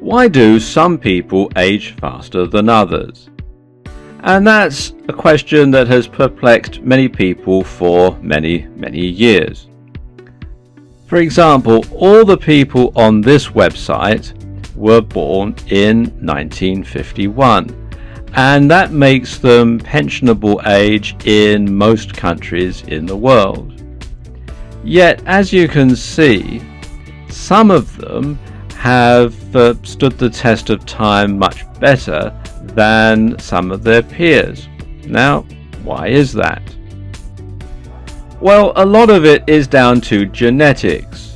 Why do some people age faster than others? And that's a question that has perplexed many people for many years. For example, all the people on this website were born in 1951, and that makes them pensionable age in most countries in the world. Yet, as you can see, some of them have stood the test of time much better than some of their peers. Now, why is that? Well, a lot of it is down to genetics.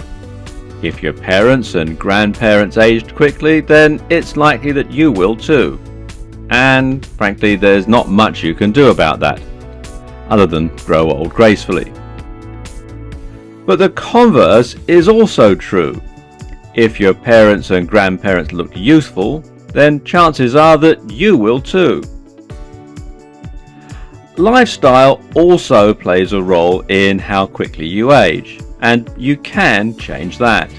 If your parents and grandparents aged quickly, then it's likely that you will too. And frankly, there's not much you can do about that, other than grow old gracefully. But the converse is also true. If your parents and grandparents looked youthful, then chances are that you will too. Lifestyle also plays a role in how quickly you age, and you can change that.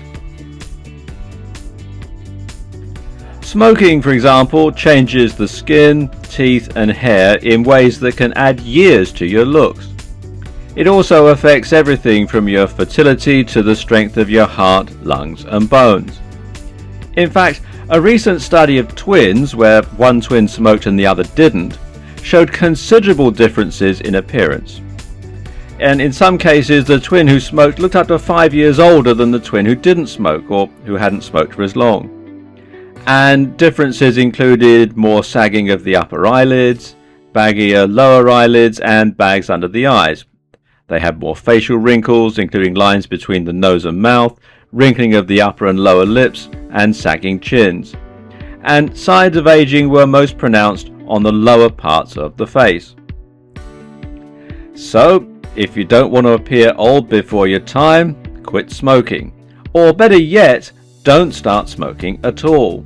Smoking, for example, changes the skin, teeth and hair in ways that can add years to your looks. It also affects everything from your fertility to the strength of your heart, lungs and bones. In fact, a recent study of twins, where one twin smoked and the other didn't, showed considerable differences in appearance. And in some cases, the twin who smoked looked up to 5 years older than the twin who didn't smoke or who hadn't smoked for as long. And differences included more sagging of the upper eyelids, baggier lower eyelids, and bags under the eyes. They had more facial wrinkles, including lines between the nose and mouth, wrinkling of the upper and lower lips, and sagging chins. And signs of aging were most pronounced on the lower parts of the face. So, if you don't want to appear old before your time, quit smoking. Or better yet, don't start smoking at all.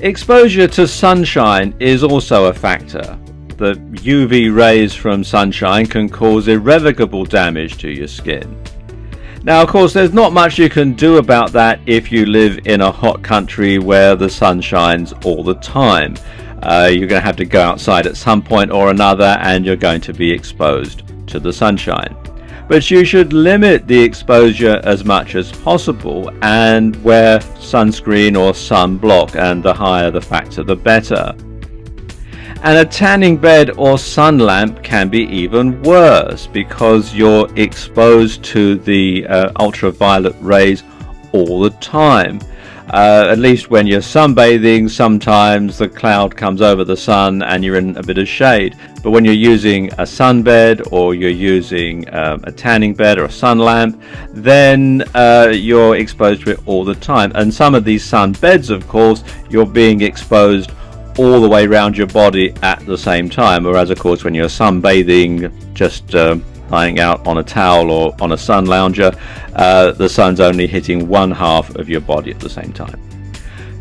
Exposure to sunshine is also a factor. The UV rays from sunshine can cause irrevocable damage to your skin. Now, of course, there's not much you can do about that if you live in a hot country where the sun shines all the time. You're going to have to go outside at some point or another, and you're going to be exposed to the sunshine. But you should limit the exposure as much as possible and wear sunscreen or sunblock, and the higher the factor, the better. And a tanning bed or sun lamp can be even worse because you're exposed to the ultraviolet rays all the time. At least when you're sunbathing, sometimes the cloud comes over the sun and you're in a bit of shade. But when you're using a sunbed or you're using a tanning bed or a sun lamp, then you're exposed to it all the time. And some of these sun beds, of course, you're being exposed all the way around your body at the same time, whereas of course when you're sunbathing, just lying out on a towel or on a sun lounger, the sun's only hitting one half of your body at the same time.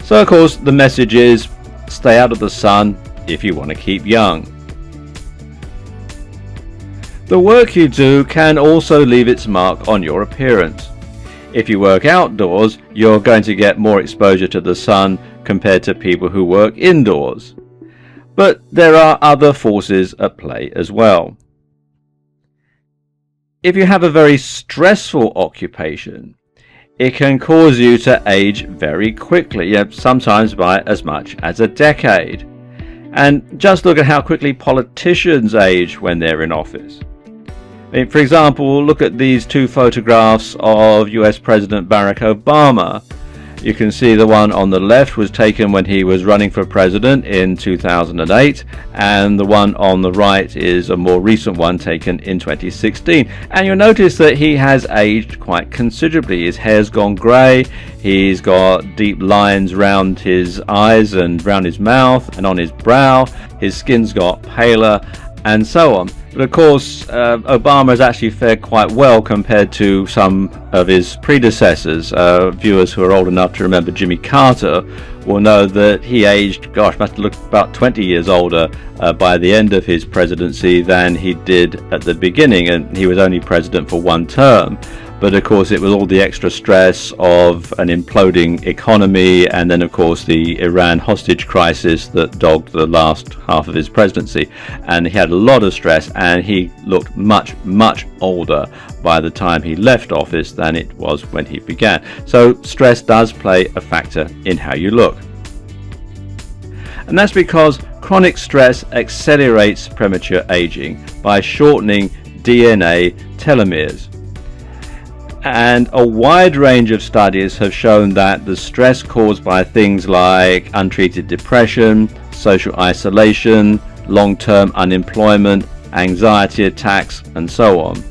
So of course the message is stay out of the sun if you want to keep young. The work you do can also leave its mark on your appearance. If you work outdoors, you're going to get more exposure to the sun compared to people who work indoors. But there are other forces at play as well. If you have a very stressful occupation, it can cause you to age very quickly, sometimes by as much as a decade. And just look at how quickly politicians age when they're in office. For example, look at these two photographs of US President Barack Obama. You can see the one on the left was taken when he was running for president in 2008, and the one on the right is a more recent one taken in 2016. And you'll notice that he has aged quite considerably. His hair's gone grey, he's got deep lines around his eyes and around his mouth and on his brow, his skin's got paler, and so on. But of course, Obama has actually fared quite well compared to some of his predecessors. Viewers who are old enough to remember Jimmy Carter will know that he aged, must have looked about 20 years older by the end of his presidency than he did at the beginning, and he was only president for one term. But of course it was all the extra stress of an imploding economy, and then of course the Iran hostage crisis that dogged the last half of his presidency, and he had a lot of stress, and he looked much older by the time he left office than it was when he began. So stress does play a factor in how you look, and that's because chronic stress accelerates premature aging by shortening DNA telomeres. And a wide range of studies have shown that the stress caused by things like untreated depression, social isolation, long-term unemployment, anxiety attacks, and so on,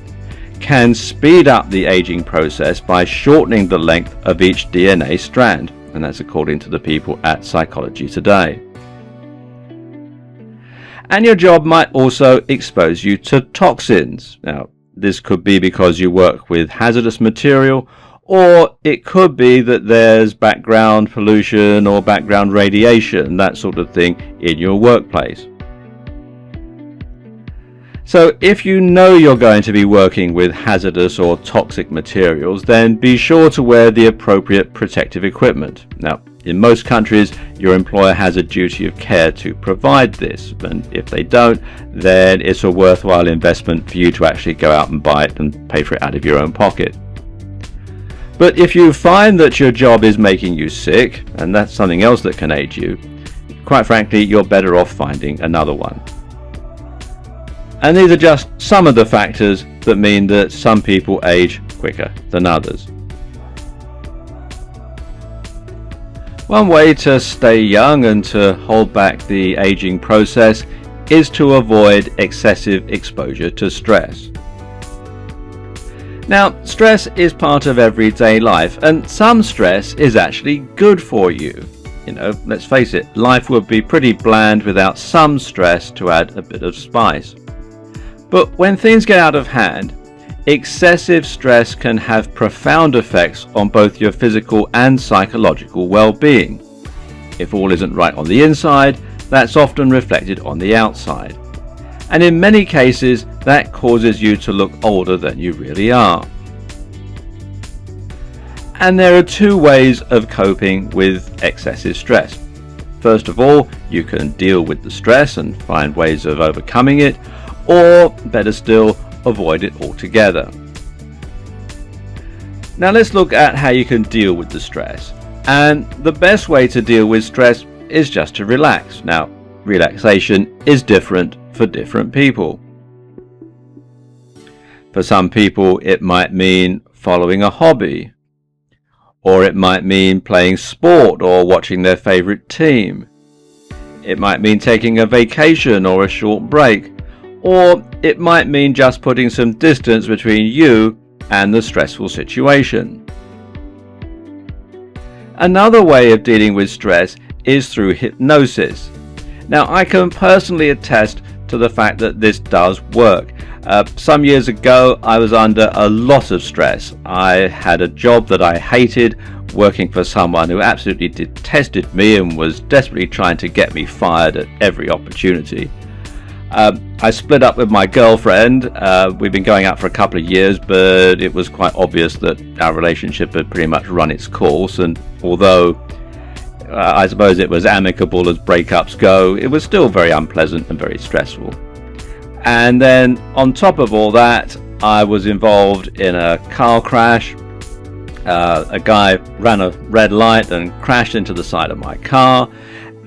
can speed up the aging process by shortening the length of each DNA strand. And that's according to the people at Psychology Today. And your job might also expose you to toxins. Now, this could be because you work with hazardous material, or it could be that there's background pollution or background radiation, that sort of thing, in your workplace. So if you know you're going to be working with hazardous or toxic materials, then be sure to wear the appropriate protective equipment. Now, in most countries, your employer has a duty of care to provide this, and if they don't, then it's a worthwhile investment for you to actually go out and buy it and pay for it out of your own pocket. But if you find that your job is making you sick, and that's something else that can aid you, quite frankly, you're better off finding another one. And these are just some of the factors that mean that some people age quicker than others. One way to stay young and to hold back the aging process is to avoid excessive exposure to stress. Now, stress is part of everyday life, and some stress is actually good for you. You know, let's face it, life would be pretty bland without some stress to add a bit of spice. But when things get out of hand, excessive stress can have profound effects on both your physical and psychological well-being. If all isn't right on the inside, that's often reflected on the outside. And in many cases, that causes you to look older than you really are. And there are two ways of coping with excessive stress. First of all, you can deal with the stress and find ways of overcoming it, or better still, avoid it altogether. Now let's look at how you can deal with the stress. And the best way to deal with stress is just to relax. Now, relaxation is different for different people. For some people, it might mean following a hobby, or it might mean playing sport or watching their favorite team. It might mean taking a vacation or a short break. Or it might mean just putting some distance between you and the stressful situation. Another way of dealing with stress is through hypnosis. Now, I can personally attest to the fact that this does work. Some years ago, I was under a lot of stress. I had a job that I hated, working for someone who absolutely detested me and was desperately trying to get me fired at every opportunity. I split up with my girlfriend. We've been going out for a couple of years, but it was quite obvious that our relationship had pretty much run its course, and although I suppose it was amicable as breakups go, it was still very unpleasant and very stressful. And then on top of all that, I was involved in a car crash. A guy ran a red light and crashed into the side of my car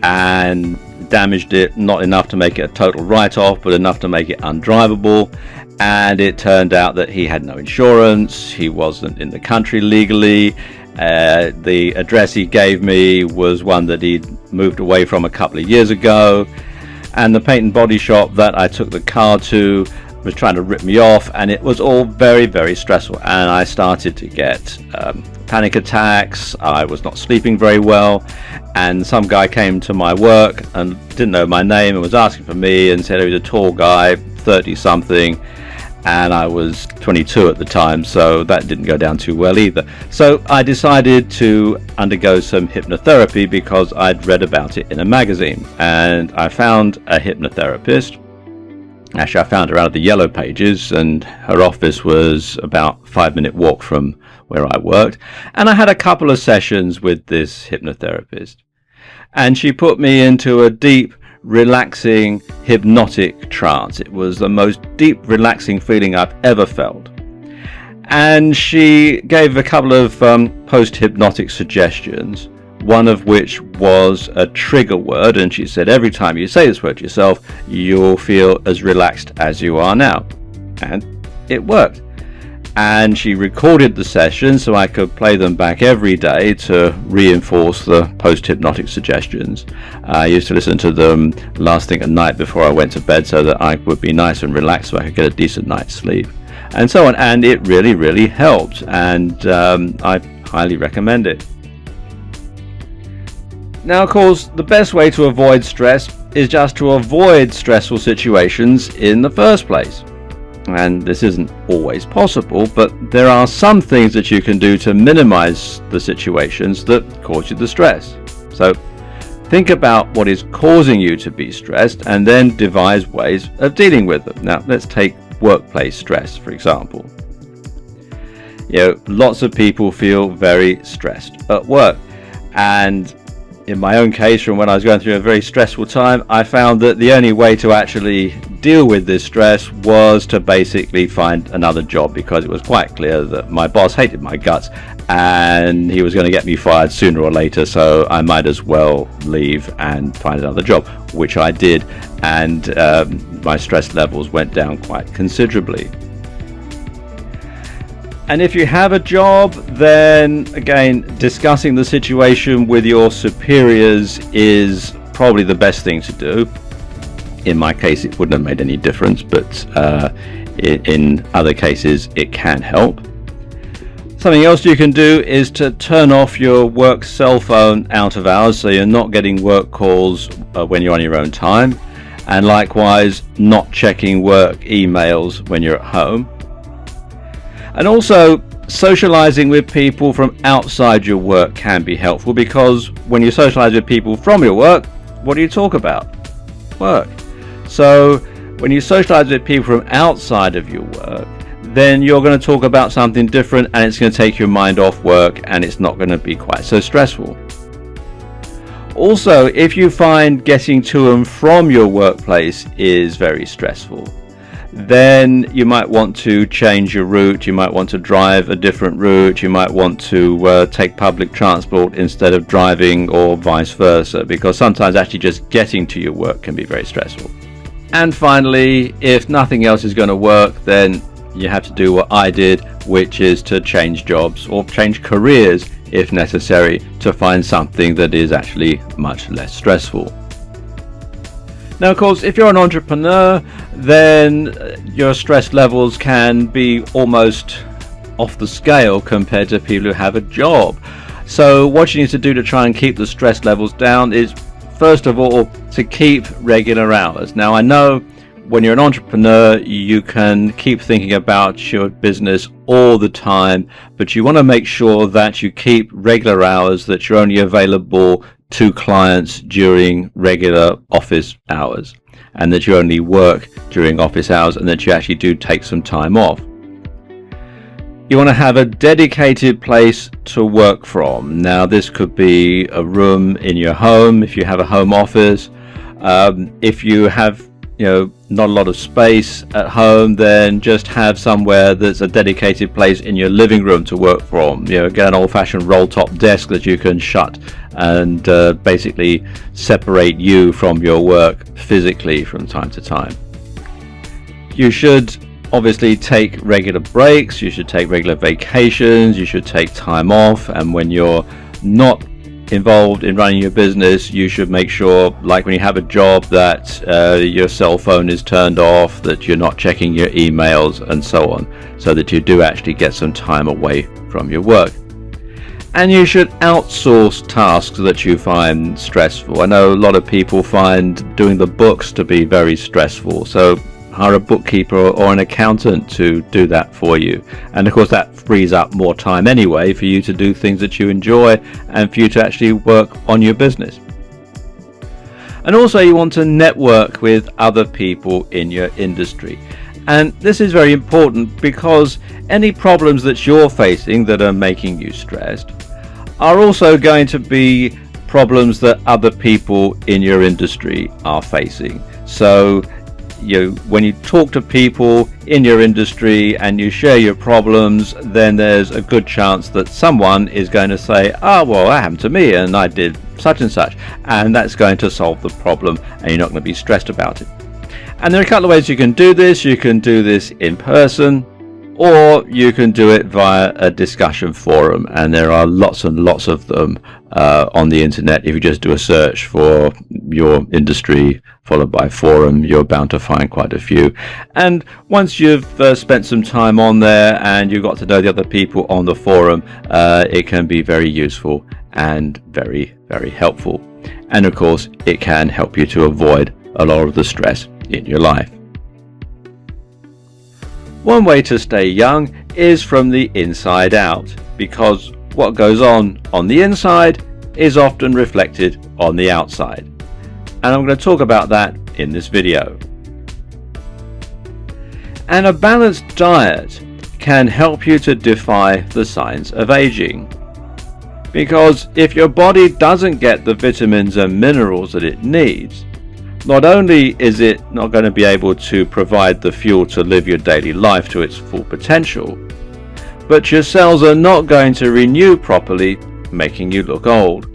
and damaged it, not enough to make it a total write-off, but enough to make it undrivable. And it turned out that he had no insurance, he wasn't in the country legally, the address he gave me was one that he'd moved away from a couple of years ago, and the paint and body shop that I took the car to was trying to rip me off, and it was all very, very stressful. And I started to get panic attacks. I was not sleeping very well, and some guy came to my work and didn't know my name and was asking for me and said he was a tall guy, 30 something, and I was 22 at the time, so that didn't go down too well either. So I decided to undergo some hypnotherapy because I'd read about it in a magazine, and I found a hypnotherapist. Actually, I found her out of the Yellow Pages, and her office was about a 5-minute walk from where I worked. And I had a couple of sessions with this hypnotherapist. And she put me into a deep, relaxing, hypnotic trance. It was the most deep, relaxing feeling I've ever felt. And she gave a couple of post-hypnotic suggestions, one of which was a trigger word, and she said every time you say this word to yourself, you'll feel as relaxed as you are now. And it worked. And she recorded the sessions so I could play them back every day to reinforce the post-hypnotic suggestions. I used to listen to them last thing at night before I went to bed so that I would be nice and relaxed so I could get a decent night's sleep, and so on. And it really, really helped, and I highly recommend it. Now, of course, the best way to avoid stress is just to avoid stressful situations in the first place. And this isn't always possible, but there are some things that you can do to minimize the situations that cause you the stress. So think about what is causing you to be stressed and then devise ways of dealing with them. Now, let's take workplace stress, for example. Lots of people feel very stressed at work, and in my own case, from when I was going through a very stressful time, I found that the only way to actually deal with this stress was to basically find another job, because it was quite clear that my boss hated my guts and he was going to get me fired sooner or later, so I might as well leave and find another job, which I did, and my stress levels went down quite considerably. And if you have a job, then again, discussing the situation with your superiors is probably the best thing to do. In my case, it wouldn't have made any difference, but in other cases, it can help. Something else you can do is to turn off your work cell phone out of hours, so you're not getting work calls when you're on your own time. And likewise, not checking work emails when you're at home. And also, socializing with people from outside your work can be helpful, because when you socialize with people from your work, what do you talk about? Work. So when you socialize with people from outside of your work, then you're going to talk about something different, and it's going to take your mind off work, and it's not going to be quite so stressful. Also, if you find getting to and from your workplace is very stressful, then you might want to change your route. You might want to drive a different route. You might want to take public transport instead of driving, or vice versa, because sometimes actually just getting to your work can be very stressful. And finally, if nothing else is going to work, then you have to do what I did, which is to change jobs or change careers if necessary, to find something that is actually much less stressful. Now, of course, if you're an entrepreneur, then your stress levels can be almost off the scale compared to people who have a job. So what you need to do to try and keep the stress levels down is, first of all, to keep regular hours. Now, I know when you're an entrepreneur, you can keep thinking about your business all the time, but you want to make sure that you keep regular hours, that you're only available to clients during regular office hours, and that you only work during office hours, and that you actually do take some time off. You want to have a dedicated place to work from. Now, this could be a room in your home if you have a home office. If you have not a lot of space at home, then just have somewhere that's a dedicated place in your living room to work from. Get an old-fashioned roll-top desk that you can shut and basically separate you from your work physically from time to time. You should obviously take regular breaks. You should take regular vacations. You should take time off. And when you're not involved in running your business, you should make sure, like when you have a job, that your cell phone is turned off, that you're not checking your emails and so on, so that you do actually get some time away from your work. And you should outsource tasks that you find stressful. I know a lot of people find doing the books to be very stressful, so hire a bookkeeper or an accountant to do that for you. And of course that frees up more time anyway for you to do things that you enjoy and for you to actually work on your business. And also you want to network with other people in your industry. And this is very important because any problems that you're facing that are making you stressed are also going to be problems that other people in your industry are facing. So when you talk to people in your industry and you share your problems, then there's a good chance that someone is going to say, oh, well, that happened to me and I did such and such, and that's going to solve the problem and you're not going to be stressed about it. And there are a couple of ways you can do this. You can do this in person, or you can do it via a discussion forum, and there are lots and lots of them on the internet. If you just do a search for your industry followed by forum, you're bound to find quite a few. And once you've spent some time on there and you've got to know the other people on the forum, it can be very useful and very, very helpful. And of course, it can help you to avoid a lot of the stress in your life. One way to stay young is from the inside out, because what goes on the inside is often reflected on the outside. And I'm going to talk about that in this video. And a balanced diet can help you to defy the signs of aging. Because if your body doesn't get the vitamins and minerals that it needs, not only is it not going to be able to provide the fuel to live your daily life to its full potential, but your cells are not going to renew properly, making you look old.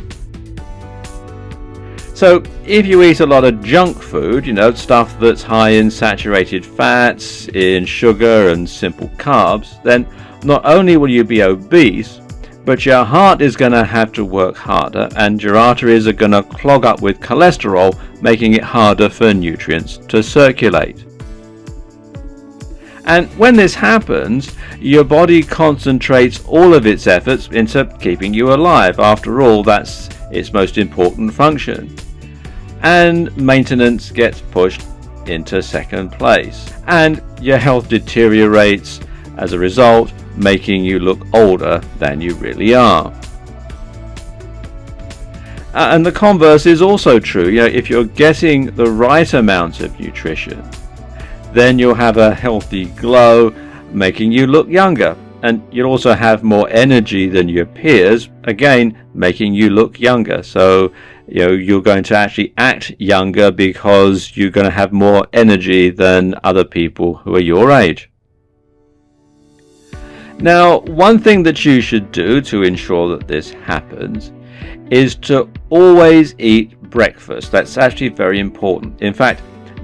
So if you eat a lot of junk food, stuff that's high in saturated fats, in sugar and simple carbs, then not only will you be obese, but your heart is going to have to work harder and your arteries are going to clog up with cholesterol, making it harder for nutrients to circulate. And when this happens, your body concentrates all of its efforts into keeping you alive. After all, that's its most important function. And maintenance gets pushed into second place. And your health deteriorates as a result, making you look older than you really are. And the converse is also true. If you're getting the right amount of nutrition, then you'll have a healthy glow, making you look younger. And you'll also have more energy than your peers, again, making you look younger. So, you're going to actually act younger because you're going to have more energy than other people who are your age. Now, one thing that you should do to ensure that this happens is to always eat breakfast. That's actually very important. In fact,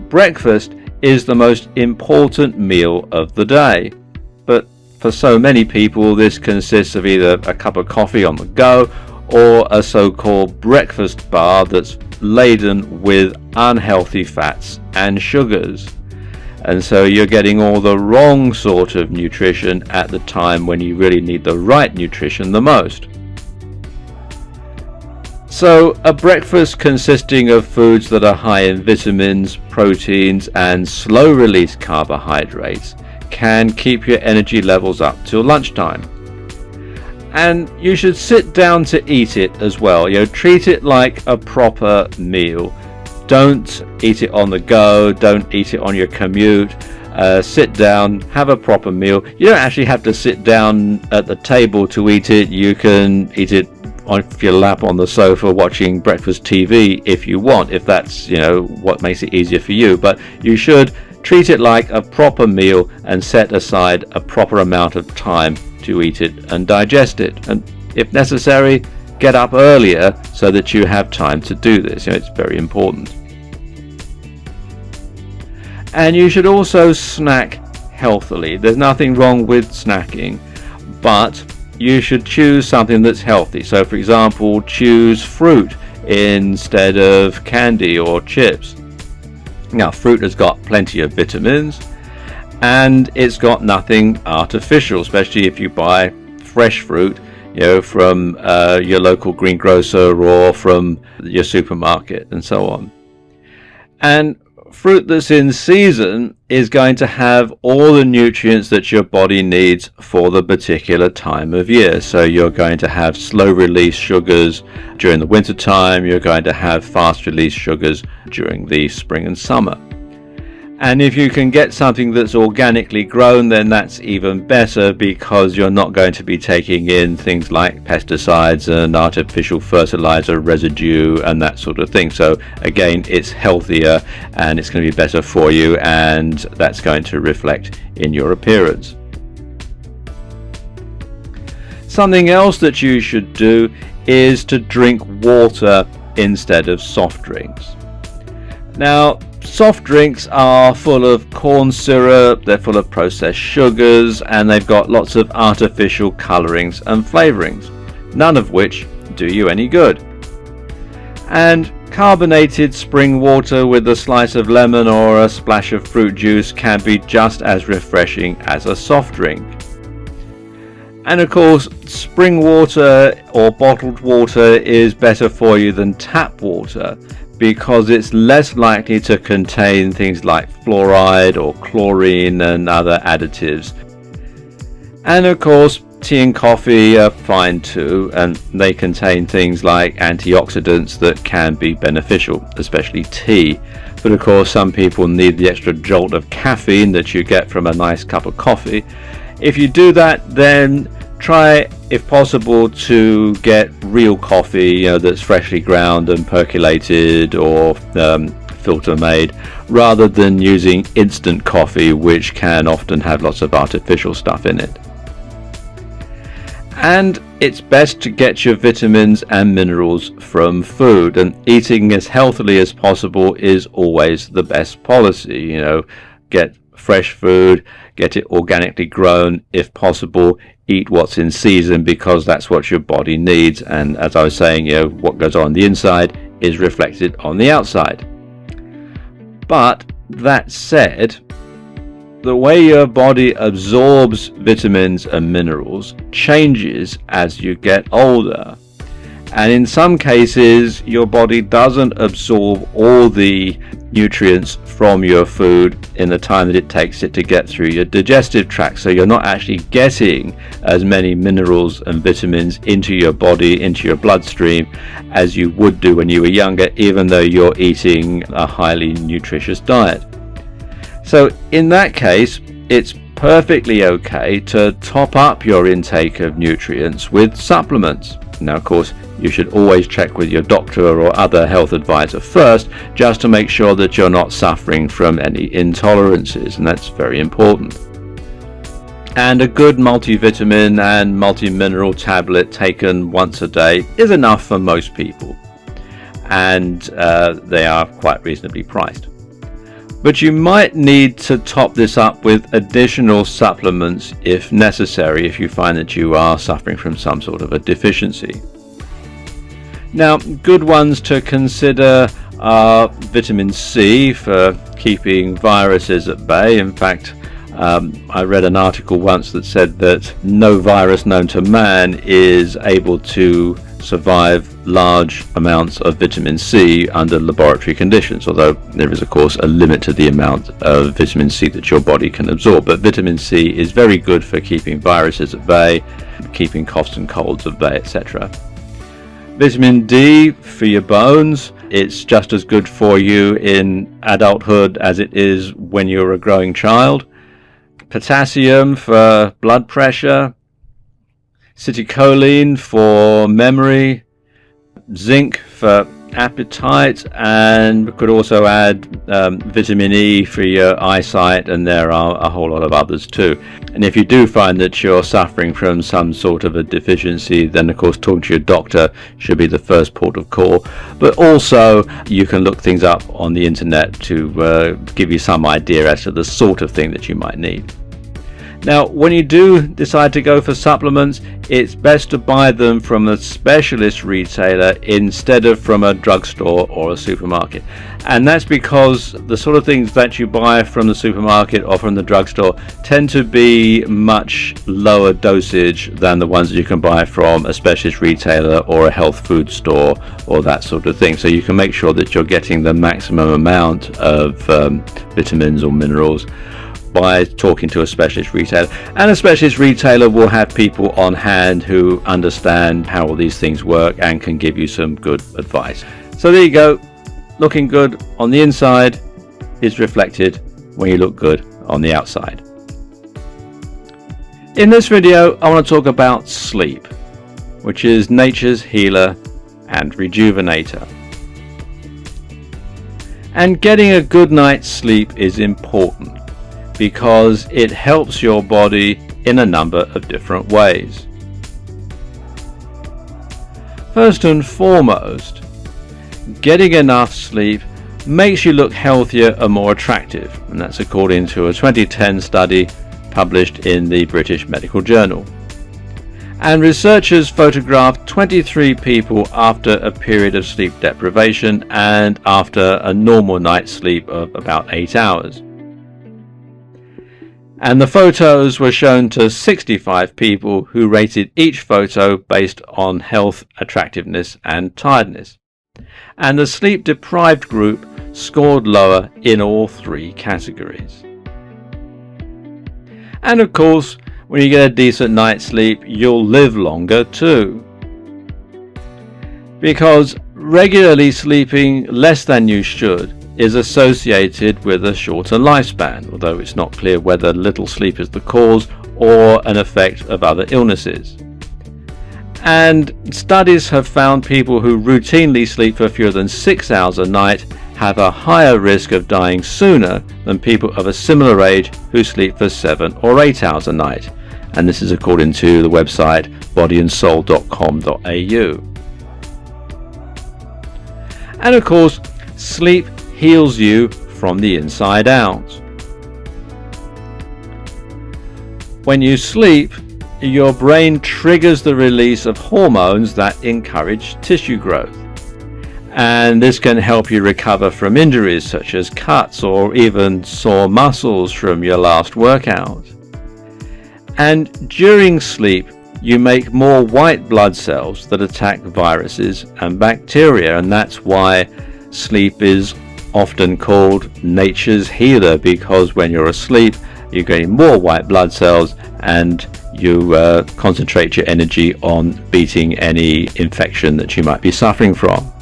breakfast is the most important meal of the day. But for so many people, this consists of either a cup of coffee on the go or a so-called breakfast bar that's laden with unhealthy fats and sugars. And so you're getting all the wrong sort of nutrition at the time when you really need the right nutrition the most. So a breakfast consisting of foods that are high in vitamins, proteins and slow release carbohydrates can keep your energy levels up till lunchtime. And you should sit down to eat it as well. Treat it like a proper meal. Don't eat it on the go, don't eat it on your commute. Sit down, have a proper meal. You don't actually have to sit down at the table to eat it. You can eat it on your lap on the sofa watching breakfast TV if you want, if that's what makes it easier for you. But you should treat it like a proper meal and set aside a proper amount of time to eat it and digest it. And if necessary, get up earlier so that you have time to do this. It's very important. And you should also snack healthily. There's nothing wrong with snacking, but you should choose something that's healthy. So for example, choose fruit instead of candy or chips. Now, fruit has got plenty of vitamins and it's got nothing artificial, especially if you buy fresh fruit from your local greengrocer or from your supermarket and so on. And fruit that's in season is going to have all the nutrients that your body needs for the particular time of year. So you're going to have slow release sugars during the winter time, you're going to have fast release sugars during the spring and summer. And if you can get something that's organically grown, then that's even better, because you're not going to be taking in things like pesticides and artificial fertilizer residue and that sort of thing. So again, it's healthier and it's going to be better for you, and that's going to reflect in your appearance. Something else that you should do is to drink water instead of soft drinks. Now, soft drinks are full of corn syrup, they're full of processed sugars, and they've got lots of artificial colorings and flavorings, none of which do you any good. And carbonated spring water with a slice of lemon or a splash of fruit juice can be just as refreshing as a soft drink. And of course, spring water or bottled water is better for you than tap water, because it's less likely to contain things like fluoride or chlorine and other additives. And of course, tea and coffee are fine too, and they contain things like antioxidants that can be beneficial, especially tea. But of course, some people need the extra jolt of caffeine that you get from a nice cup of coffee. If you do that, then try, if possible, to get real coffee, that's freshly ground and percolated or filter made, rather than using instant coffee, which can often have lots of artificial stuff in it. And it's best to get your vitamins and minerals from food, and eating as healthily as possible is always the best policy. Get fresh food, get it organically grown if possible, eat what's in season, because that's what your body needs. And as I was saying, what goes on the inside is reflected on the outside. But that said, the way your body absorbs vitamins and minerals changes as you get older. And in some cases, your body doesn't absorb all the nutrients from your food in the time that it takes it to get through your digestive tract. So you're not actually getting as many minerals and vitamins into your body, into your bloodstream, as you would do when you were younger, even though you're eating a highly nutritious diet. So in that case, it's perfectly okay to top up your intake of nutrients with supplements. Now, of course, you should always check with your doctor or other health advisor first, just to make sure that you're not suffering from any intolerances, and that's very important. And a good multivitamin and multi-mineral tablet taken once a day is enough for most people, and they are quite reasonably priced. But you might need to top this up with additional supplements if necessary, if you find that you are suffering from some sort of a deficiency. Now, good ones to consider are vitamin C for keeping viruses at bay. In fact, I read an article once that said that no virus known to man is able to survive large amounts of vitamin C under laboratory conditions, although there is of course a limit to the amount of vitamin C that your body can absorb. But vitamin C is very good for keeping viruses at bay, keeping coughs and colds at bay, etc. Vitamin D for your bones. It's just as good for you in adulthood as it is when you're a growing child. Potassium for blood pressure. Citicoline for memory, zinc for appetite, and we could also add vitamin E for your eyesight, and there are a whole lot of others too. And if you do find that you're suffering from some sort of a deficiency, then of course talking to your doctor should be the first port of call. But also you can look things up on the internet to give you some idea as to the sort of thing that you might need. Now, when you do decide to go for supplements, it's best to buy them from a specialist retailer instead of from a drugstore or a supermarket. And that's because the sort of things that you buy from the supermarket or from the drugstore tend to be much lower dosage than the ones that you can buy from a specialist retailer or a health food store or that sort of thing. So you can make sure that you're getting the maximum amount of vitamins or minerals by talking to a specialist retailer. And a specialist retailer will have people on hand who understand how all these things work and can give you some good advice. So there you go. Looking good on the inside is reflected when you look good on the outside. In this video, I want to talk about sleep, which is nature's healer and rejuvenator. And getting a good night's sleep is important because it helps your body in a number of different ways. First and foremost, getting enough sleep makes you look healthier and more attractive, and that's according to a 2010 study published in the British Medical Journal. And researchers photographed 23 people after a period of sleep deprivation and after a normal night's sleep of about 8 hours. And the photos were shown to 65 people who rated each photo based on health, attractiveness and tiredness. And the sleep-deprived group scored lower in all three categories. And of course, when you get a decent night's sleep, you'll live longer too. Because regularly sleeping less than you should is associated with a shorter lifespan, although it's not clear whether little sleep is the cause or an effect of other illnesses. And studies have found people who routinely sleep for fewer than 6 hours a night have a higher risk of dying sooner than people of a similar age who sleep for 7 or 8 hours a night. And this is according to the website bodyandsoul.com.au. And of course, sleep heals you from the inside out. When you sleep, your brain triggers the release of hormones that encourage tissue growth. And this can help you recover from injuries such as cuts or even sore muscles from your last workout. And during sleep, you make more white blood cells that attack viruses and bacteria, and that's why sleep is often called nature's healer, because when you're asleep, you're getting more white blood cells and you concentrate your energy on beating any infection that you might be suffering from.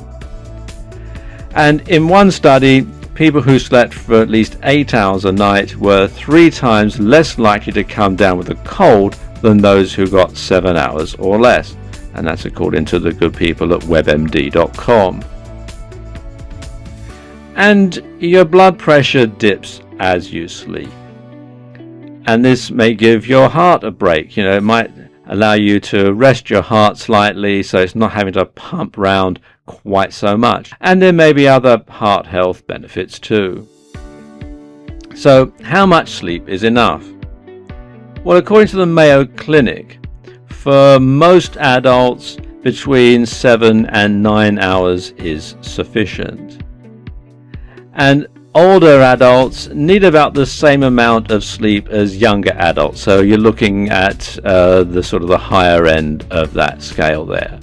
And in one study, people who slept for at least 8 hours a night were 3 times less likely to come down with a cold than those who got 7 hours or less. And that's according to the good people at webmd.com. And your blood pressure dips as you sleep. And this may give your heart a break. It might allow you to rest your heart slightly so it's not having to pump round quite so much. And there may be other heart health benefits too. So how much sleep is enough? Well, according to the Mayo Clinic, for most adults, between 7 and 9 hours is sufficient. And older adults need about the same amount of sleep as younger adults. So you're looking at the higher end of that scale there.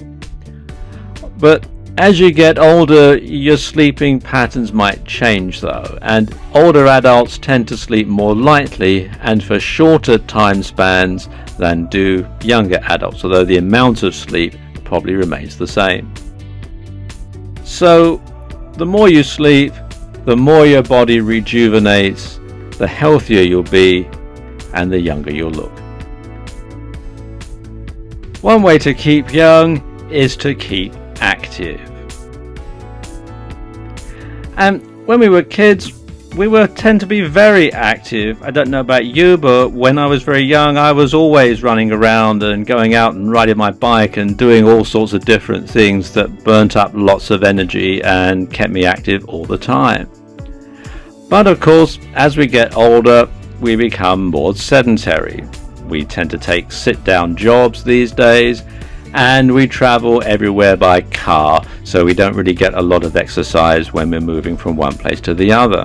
But as you get older, your sleeping patterns might change though, and older adults tend to sleep more lightly and for shorter time spans than do younger adults, although the amount of sleep probably remains the same. So the more you sleep, the more your body rejuvenates, the healthier you'll be and the younger you'll look. One way to keep young is to keep active. And when we were kids, we tend to be very active. I don't know about you, but when I was very young, I was always running around and going out and riding my bike and doing all sorts of different things that burnt up lots of energy and kept me active all the time. But of course, as we get older, we become more sedentary. We tend to take sit-down jobs these days, and we travel everywhere by car, so we don't really get a lot of exercise when we're moving from one place to the other.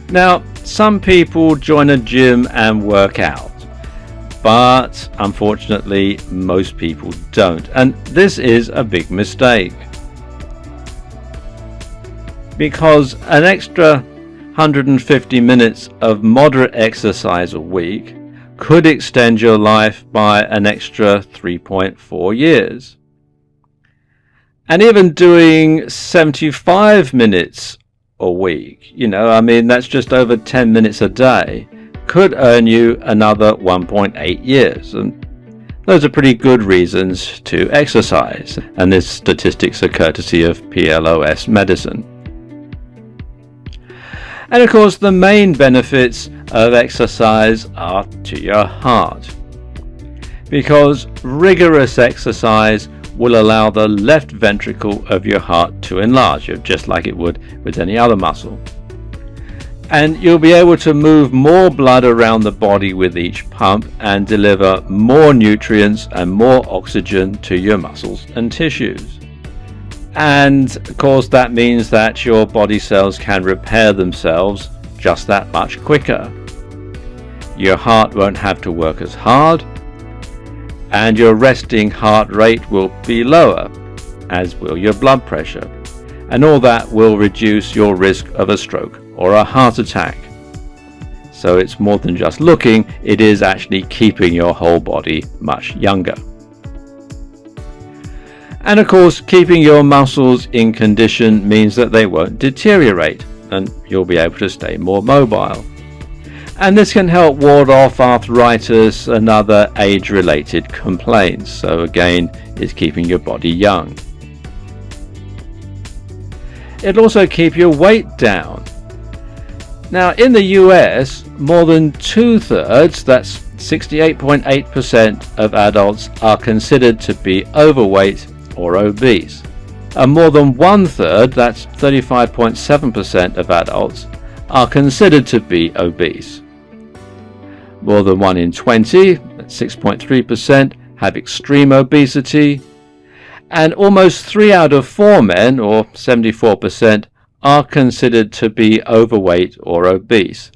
Now, some people join a gym and work out, but unfortunately most people don't, and this is a big mistake, because an extra 150 minutes of moderate exercise a week could extend your life by an extra 3.4 years. And even doing 75 minutes a week, that's just over 10 minutes a day, could earn you another 1.8 years. And those are pretty good reasons to exercise. And these statistics are courtesy of PLOS Medicine. And of course, the main benefits of exercise are to your heart, because rigorous exercise will allow the left ventricle of your heart to enlarge, just like it would with any other muscle. And you'll be able to move more blood around the body with each pump and deliver more nutrients and more oxygen to your muscles and tissues. And of course that means that your body cells can repair themselves just that much quicker. Your heart won't have to work as hard, and your resting heart rate will be lower, as will your blood pressure, and all that will reduce your risk of a stroke or a heart attack. So it's more than just looking, it is actually keeping your whole body much younger. And of course, keeping your muscles in condition means that they won't deteriorate and you'll be able to stay more mobile. And this can help ward off arthritis and other age-related complaints. So again, it's keeping your body young. It'll also keep your weight down. Now in the US, more than 2/3, that's 68.8% of adults, are considered to be overweight or obese, and more than 1/3, that's 35.7% of adults, are considered to be obese. More than 1 in 20, that's 6.3%, have extreme obesity, and almost 3 out of 4 men, or 74%, are considered to be overweight or obese.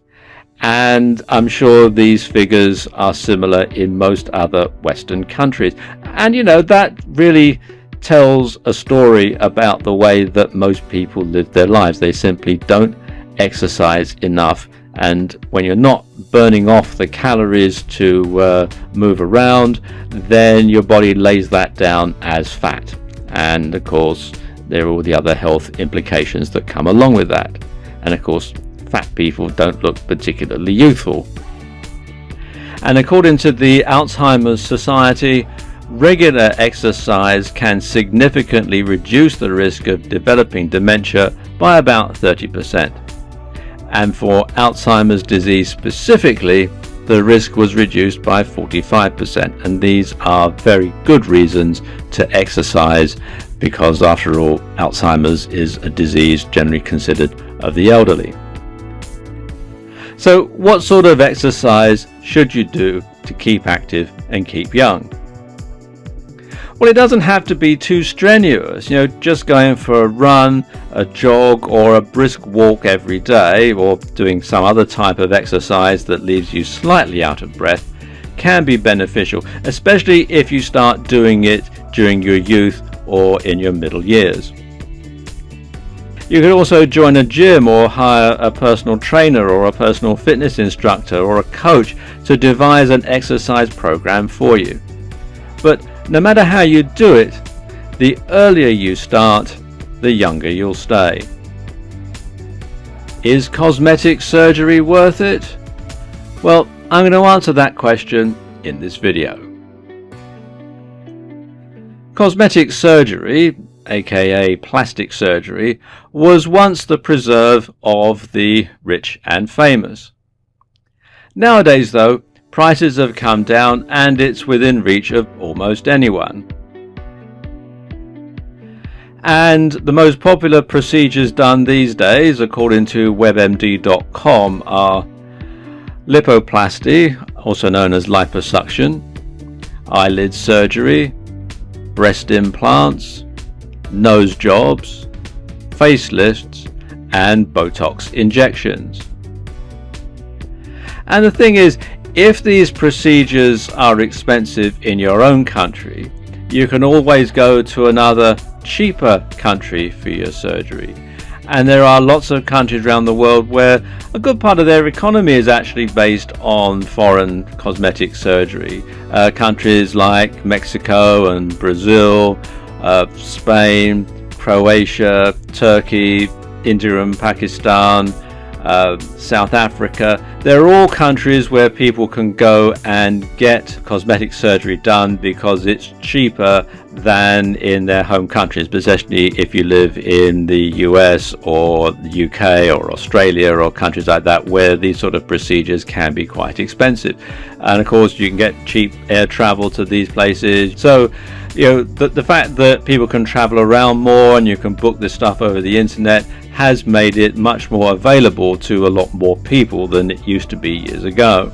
And I'm sure these figures are similar in most other Western countries. And that really tells a story about the way that most people live their lives. They simply don't exercise enough, and when you're not burning off the calories to move around, then your body lays that down as fat, and of course there are all the other health implications that come along with that. And of course, fat people don't look particularly youthful. And according to the Alzheimer's Society, regular exercise can significantly reduce the risk of developing dementia by about 30%. And for Alzheimer's disease specifically, the risk was reduced by 45%. And these are very good reasons to exercise, because after all, Alzheimer's is a disease generally considered of the elderly. So what sort of exercise should you do to keep active and keep young? Well, it doesn't have to be too strenuous, just going for a run, a jog, or a brisk walk every day, or doing some other type of exercise that leaves you slightly out of breath can be beneficial, especially if you start doing it during your youth or in your middle years. You could also join a gym or hire a personal trainer or a personal fitness instructor or a coach to devise an exercise program for you. But no matter how you do it, the earlier you start, the younger you'll stay. Is cosmetic surgery worth it? Well, I'm going to answer that question in this video. Cosmetic surgery, aka plastic surgery, was once the preserve of the rich and famous. Nowadays, though, prices have come down and it's within reach of almost anyone. And the most popular procedures done these days, according to webmd.com, are lipoplasty, also known as liposuction, eyelid surgery, breast implants, nose jobs, facelifts, and Botox injections. And the thing is, if these procedures are expensive in your own country, you can always go to another cheaper country for your surgery. And there are lots of countries around the world where a good part of their economy is actually based on foreign cosmetic surgery. Countries like Mexico and Brazil, Spain, Croatia, Turkey, India and Pakistan, South Africa. They're all countries where people can go and get cosmetic surgery done because it's cheaper than in their home countries, especially if you live in the US or the UK or Australia or countries like that, where these sort of procedures can be quite expensive. And of course you can get cheap air travel to these places. So the fact that people can travel around more and you can book this stuff over the internet has made it much more available to a lot more people than it used to be years ago.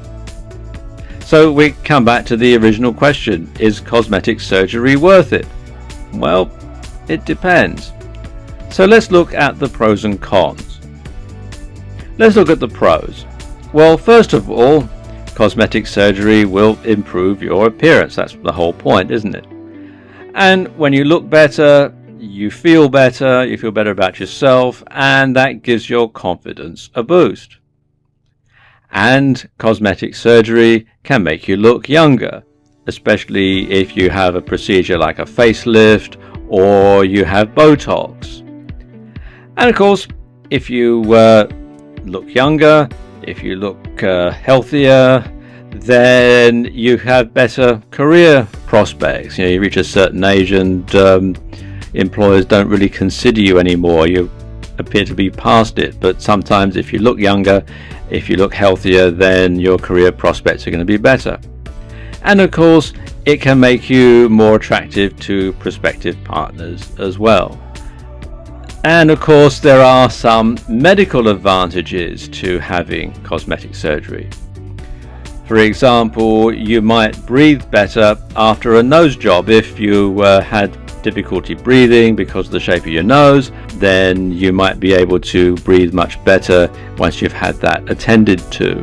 So we come back to the original question: is cosmetic surgery worth it? Well, it depends. So let's look at the pros and cons. Let's look at the pros. Well, first of all, cosmetic surgery will improve your appearance. That's the whole point, isn't it? And when you look better, you feel better about yourself, and that gives your confidence a boost. And cosmetic surgery can make you look younger, especially if you have a procedure like a facelift or you have Botox. And of course, if you look younger, if you look healthier, then you have better career prospects. You reach a certain age and employers don't really consider you anymore. You appear to be past it. But sometimes if you look younger, if you look healthier, then your career prospects are going to be better. And of course, it can make you more attractive to prospective partners as well. And of course, there are some medical advantages to having cosmetic surgery. For example, you might breathe better after a nose job. If you had difficulty breathing because of the shape of your nose, then you might be able to breathe much better once you've had that attended to.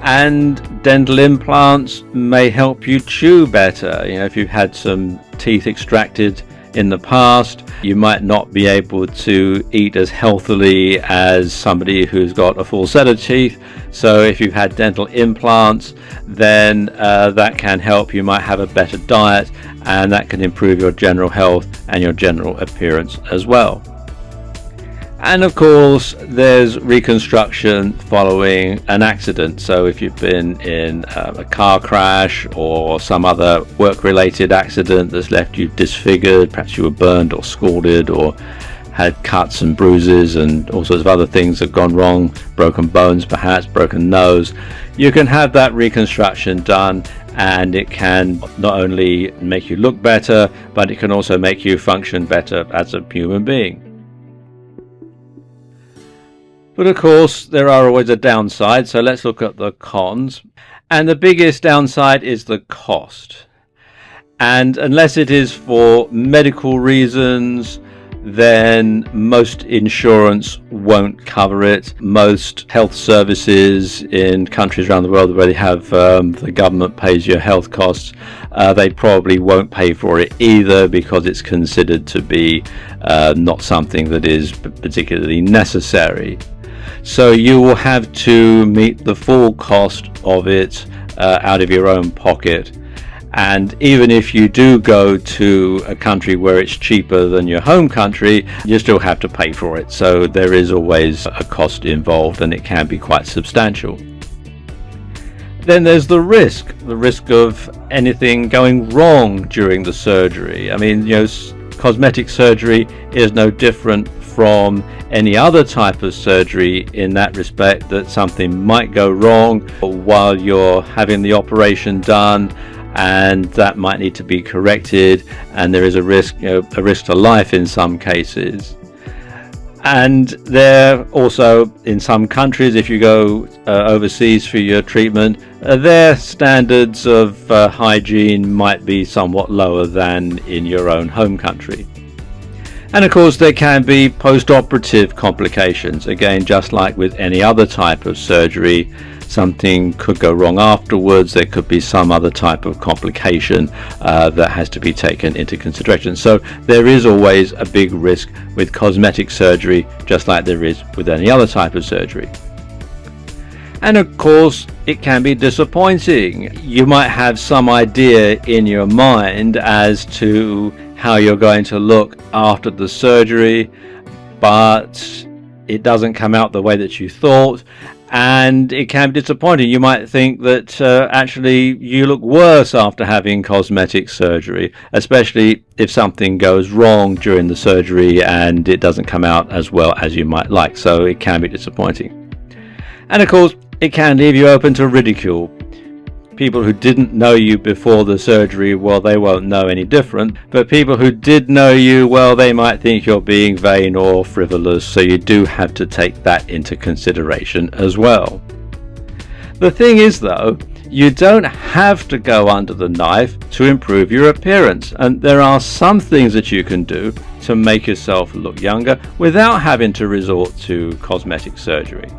And dental implants may help you chew better. If you've had some teeth extracted in the past, you might not be able to eat as healthily as somebody who's got a full set of teeth. So if you've had dental implants, then that can help. You might have a better diet, and that can improve your general health and your general appearance as well. And of course, there's reconstruction following an accident. So if you've been in a car crash or some other work-related accident that's left you disfigured, perhaps you were burned or scalded or had cuts and bruises and all sorts of other things have gone wrong, broken bones perhaps, broken nose, you can have that reconstruction done, and it can not only make you look better, but it can also make you function better as a human being. But of course, there are always a downside, so let's look at the cons. And the biggest downside is the cost. And unless it is for medical reasons, then most insurance won't cover it. Most health services in countries around the world where they have the government pays your health costs, they probably won't pay for it either, because it's considered to be not something that is particularly necessary. So you will have to meet the full cost of it out of your own pocket. And even if you do go to a country where it's cheaper than your home country, you still have to pay for it. So there is always a cost involved, and it can be quite substantial. Then there's the risk of anything going wrong during the surgery. I mean, cosmetic surgery is no different from any other type of surgery in that respect, that something might go wrong while you're having the operation done. and that might need to be corrected, and there is a risk, a risk to life in some cases. And there also, in some countries, if you go overseas for your treatment, their standards of hygiene might be somewhat lower than in your own home country. And of course there can be post-operative complications. Again, just like with any other type of surgery, something could go wrong afterwards. There could be some other type of complication that has to be taken into consideration. So there is always a big risk with cosmetic surgery, just like there is with any other type of surgery. And of course it can be disappointing. You might have some idea in your mind as to how you're going to look after the surgery, but it doesn't come out the way that you thought, and it can be disappointing. You might think that actually you look worse after having cosmetic surgery, especially if something goes wrong during the surgery and it doesn't come out as well as you might like. So it can be disappointing. And of course it can leave you open to ridicule. People who didn't know you before the surgery, well, they won't know any different, but people who did know you, well, they might think you're being vain or frivolous, so you do have to take that into consideration as well. The thing is though, you don't have to go under the knife to improve your appearance, and there are some things that you can do to make yourself look younger without having to resort to cosmetic surgery.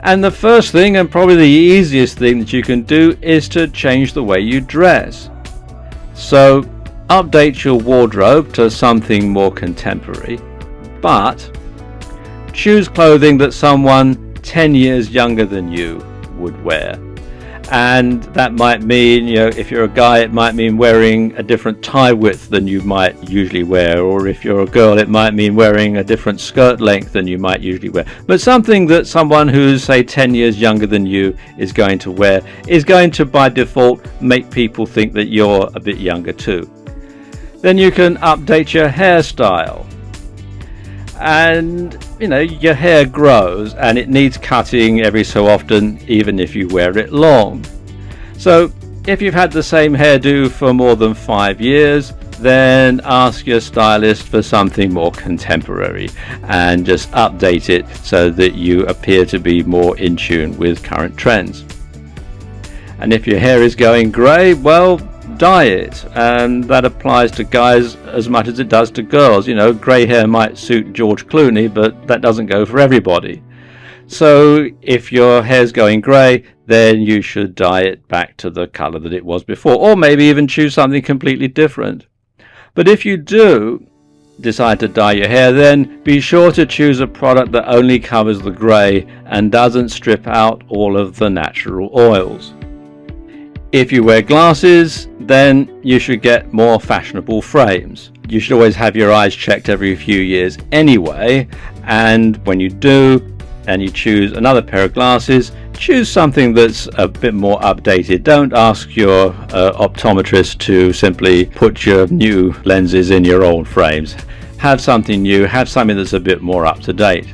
And the first thing, and probably the easiest thing that you can do, is to change the way you dress. So update your wardrobe to something more contemporary, but choose clothing that someone 10 years younger than you would wear. And that might mean, if you're a guy, it might mean wearing a different tie width than you might usually wear, or if you're a girl, it might mean wearing a different skirt length than you might usually wear. But something that someone who's, say, 10 years younger than you is going to wear is going to, by default, make people think that you're a bit younger too. Then you can update your hairstyle. And your hair grows and it needs cutting every so often, even if you wear it long. So if you've had the same hairdo for more than 5 years, then ask your stylist for something more contemporary and just update it so that you appear to be more in tune with current trends. And if your hair is going grey, well, dye it, and that applies to guys as much as it does to girls. Grey hair might suit George Clooney, but that doesn't go for everybody. So if your hair's going grey, then you should dye it back to the colour that it was before, or maybe even choose something completely different. But if you do decide to dye your hair, then be sure to choose a product that only covers the grey and doesn't strip out all of the natural oils. If you wear glasses, then you should get more fashionable frames. You should always have your eyes checked every few years anyway, and when you do and you choose another pair of glasses, choose something that's a bit more updated. Don't ask your optometrist to simply put your new lenses in your old frames. Have something new, have something that's a bit more up to date.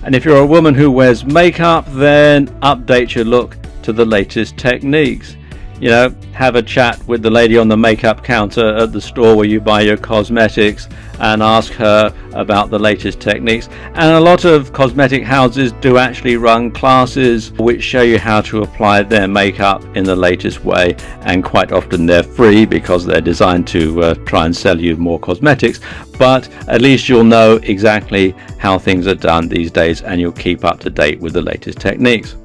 And if you're a woman who wears makeup, then update your look to the latest techniques. Have a chat with the lady on the makeup counter at the store where you buy your cosmetics and ask her about the latest techniques. And a lot of cosmetic houses do actually run classes which show you how to apply their makeup in the latest way, and quite often they're free because they're designed to try and sell you more cosmetics, but at least you'll know exactly how things are done these days and you'll keep up to date with the latest techniques.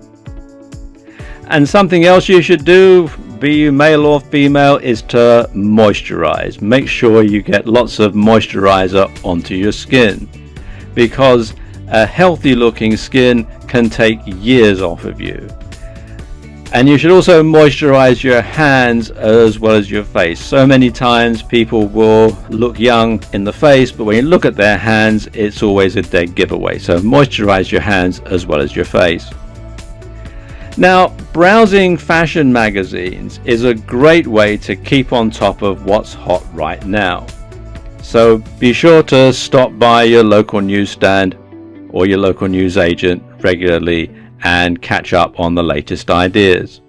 And something else you should do, be you male or female, is to moisturize. Make sure you get lots of moisturizer onto your skin, because a healthy looking skin can take years off of you. And you should also moisturize your hands as well as your face. So many times people will look young in the face, but when you look at their hands, it's always a dead giveaway. So moisturize your hands as well as your face. Now, browsing fashion magazines is a great way to keep on top of what's hot right now. So be sure to stop by your local newsstand or your local newsagent regularly and catch up on the latest ideas.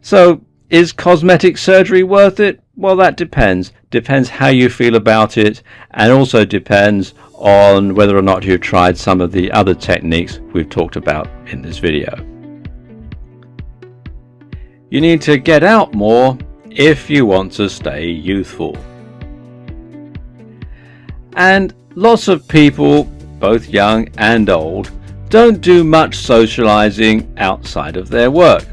So, is cosmetic surgery worth it? Well, that depends. Depends how you feel about it, and also depends on whether or not you've tried some of the other techniques we've talked about in this video. You need to get out more if you want to stay youthful. And lots of people, both young and old, don't do much socializing outside of their work.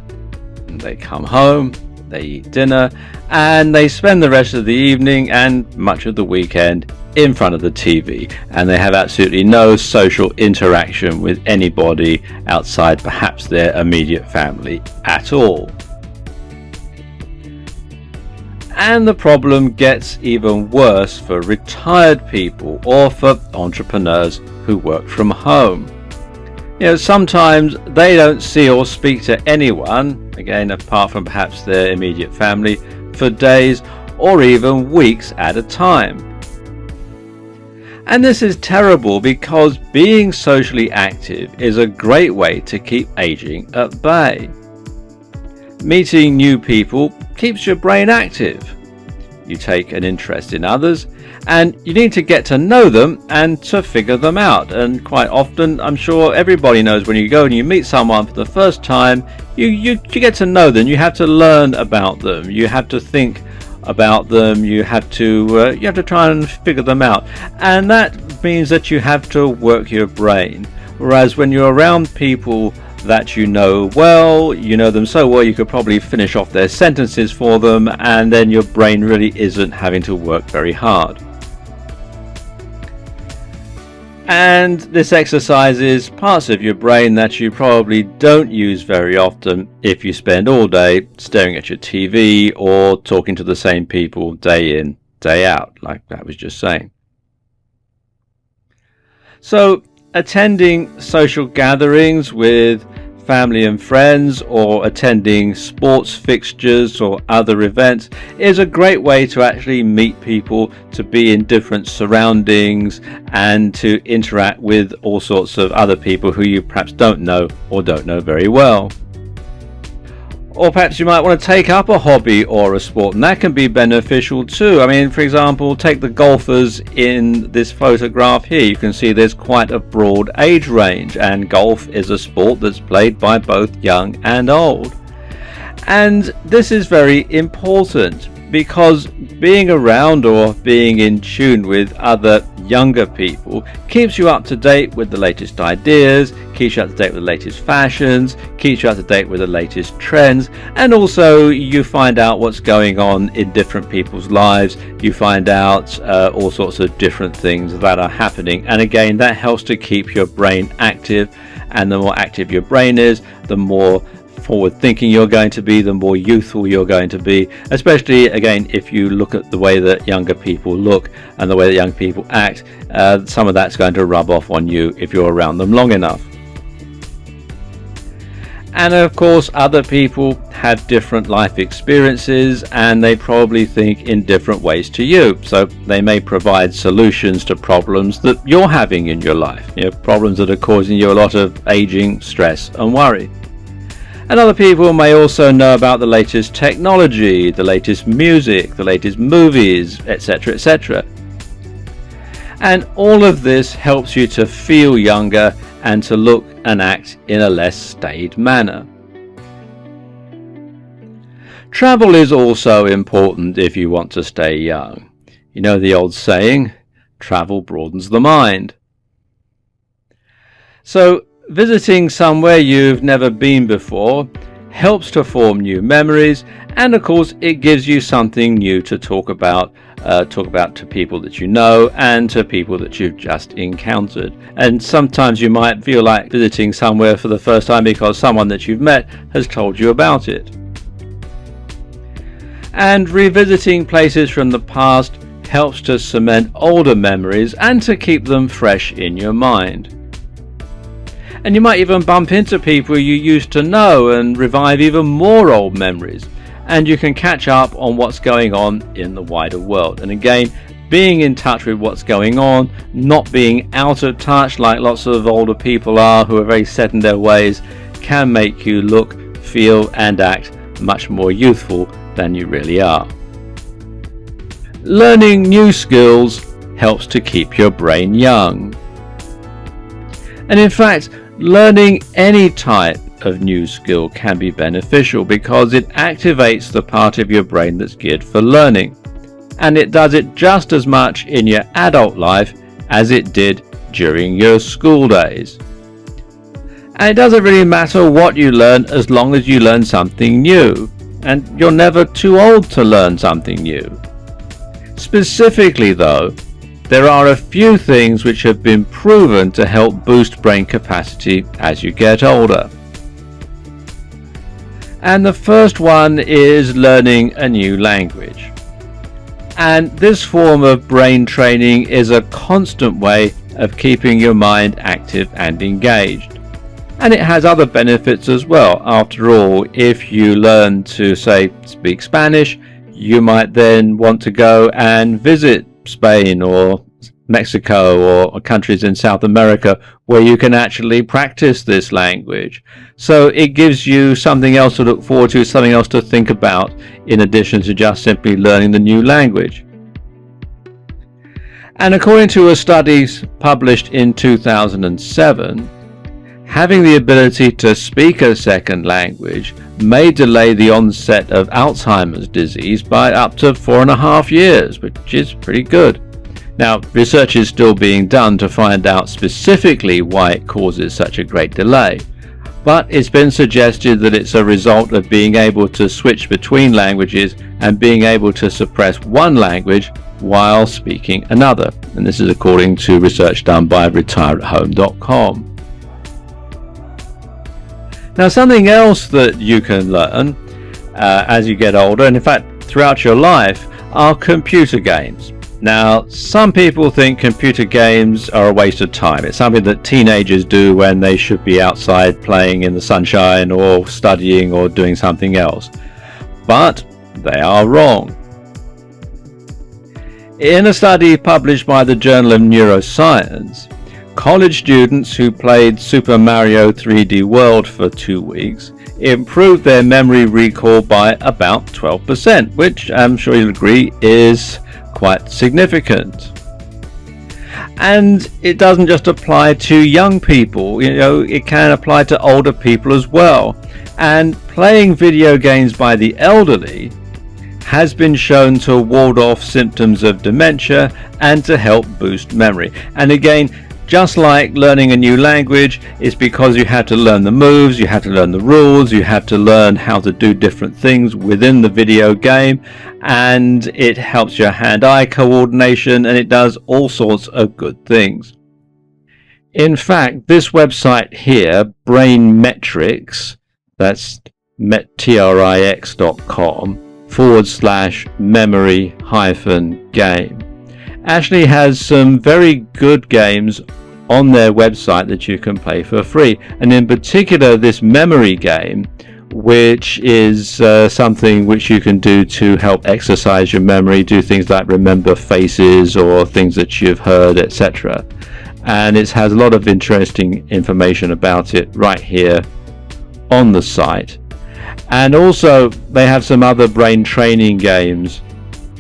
They come home, they eat dinner, and they spend the rest of the evening and much of the weekend in front of the TV, and they have absolutely no social interaction with anybody outside perhaps their immediate family at all. And the problem gets even worse for retired people or for entrepreneurs who work from home. Sometimes they don't see or speak to anyone, again apart from perhaps their immediate family, for days or even weeks at a time. And this is terrible because being socially active is a great way to keep aging at bay. Meeting new people keeps your brain active. You take an interest in others, and you need to get to know them and to figure them out. And quite often, I'm sure everybody knows, when you go and you meet someone for the first time, you get to know them. You have to learn about them. You have to think about them. You have to try and figure them out, and that means that you have to work your brain. Whereas when you're around people that you know well, you know them so well you could probably finish off their sentences for them, and then your brain really isn't having to work very hard. And this exercises parts of your brain that you probably don't use very often if you spend all day staring at your TV or talking to the same people day in, day out, like I was just saying. So, attending social gatherings with family and friends, or attending sports fixtures or other events, is a great way to actually meet people, to be in different surroundings, and to interact with all sorts of other people who you perhaps don't know or don't know very well. Or perhaps you might want to take up a hobby or a sport, and that can be beneficial too. I mean, for example, take the golfers in this photograph here. You can see there's quite a broad age range, and golf is a sport that's played by both young and old. And this is very important because being around or being in tune with other younger people keeps you up to date with the latest ideas, keeps you up to date with the latest fashions, keeps you up to date with the latest trends, and also you find out what's going on in different people's lives. You find out all sorts of different things that are happening, and again that helps to keep your brain active, and the more active your brain is, the more forward thinking you're going to be, the more youthful you're going to be, especially again if you look at the way that younger people look and the way that young people act. Some of that's going to rub off on you if you're around them long enough. And of course other people have different life experiences, and they probably think in different ways to you, so they may provide solutions to problems that you're having in your life, problems that are causing you a lot of aging, stress and worry. And other people may also know about the latest technology, the latest music, the latest movies, etc., etc. And all of this helps you to feel younger and to look and act in a less staid manner. Travel is also important if you want to stay young. You know the old saying, travel broadens the mind. So, visiting somewhere you've never been before helps to form new memories, and of course it gives you something new to talk about to people that you know and to people that you've just encountered. And sometimes you might feel like visiting somewhere for the first time because someone that you've met has told you about it. And revisiting places from the past helps to cement older memories and to keep them fresh in your mind. And you might even bump into people you used to know and revive even more old memories. And you can catch up on what's going on in the wider world. And again, being in touch with what's going on, not being out of touch like lots of older people are who are very set in their ways, can make you look, feel and act much more youthful than you really are. Learning new skills helps to keep your brain young. And in fact, learning any type of new skill can be beneficial because it activates the part of your brain that's geared for learning. And it does it just as much in your adult life as it did during your school days. And it doesn't really matter what you learn as long as you learn something new. And you're never too old to learn something new. Specifically though, there are a few things which have been proven to help boost brain capacity as you get older. And the first one is learning a new language. And this form of brain training is a constant way of keeping your mind active and engaged. And it has other benefits as well. After all, if you learn to, say, speak Spanish, you might then want to go and visit Spain or Mexico or countries in South America where you can actually practice this language. So it gives you something else to look forward to, something else to think about, in addition to just simply learning the new language. And according to a study published in 2007, having the ability to speak a second language may delay the onset of Alzheimer's disease by up to 4.5 years, which is pretty good. Now, research is still being done to find out specifically why it causes such a great delay, but it's been suggested that it's a result of being able to switch between languages and being able to suppress one language while speaking another. And this is according to research done by retireathome.com. Now, something else that you can learn as you get older, and in fact throughout your life, are computer games. Now, some people think computer games are a waste of time. It's something that teenagers do when they should be outside playing in the sunshine or studying or doing something else. But they are wrong. In a study published by the Journal of Neuroscience, college students who played Super Mario 3D World for 2 weeks improved their memory recall by about 12%, which I'm sure you'll agree is quite significant. And it doesn't just apply to young people, it can apply to older people as well. And playing video games by the elderly has been shown to ward off symptoms of dementia and to help boost memory. And again, just like learning a new language, is because you have to learn the moves, you have to learn the rules, you have to learn how to do different things within the video game, and it helps your hand-eye coordination, and it does all sorts of good things. In fact, this website here, Brain Metrics, that's trix.com/memory-game, actually has some very good games on their website that you can play for free, and in particular this memory game, which is something which you can do to help exercise your memory, do things like remember faces or things that you've heard, etc. And it has a lot of interesting information about it right here on the site. And also they have some other brain training games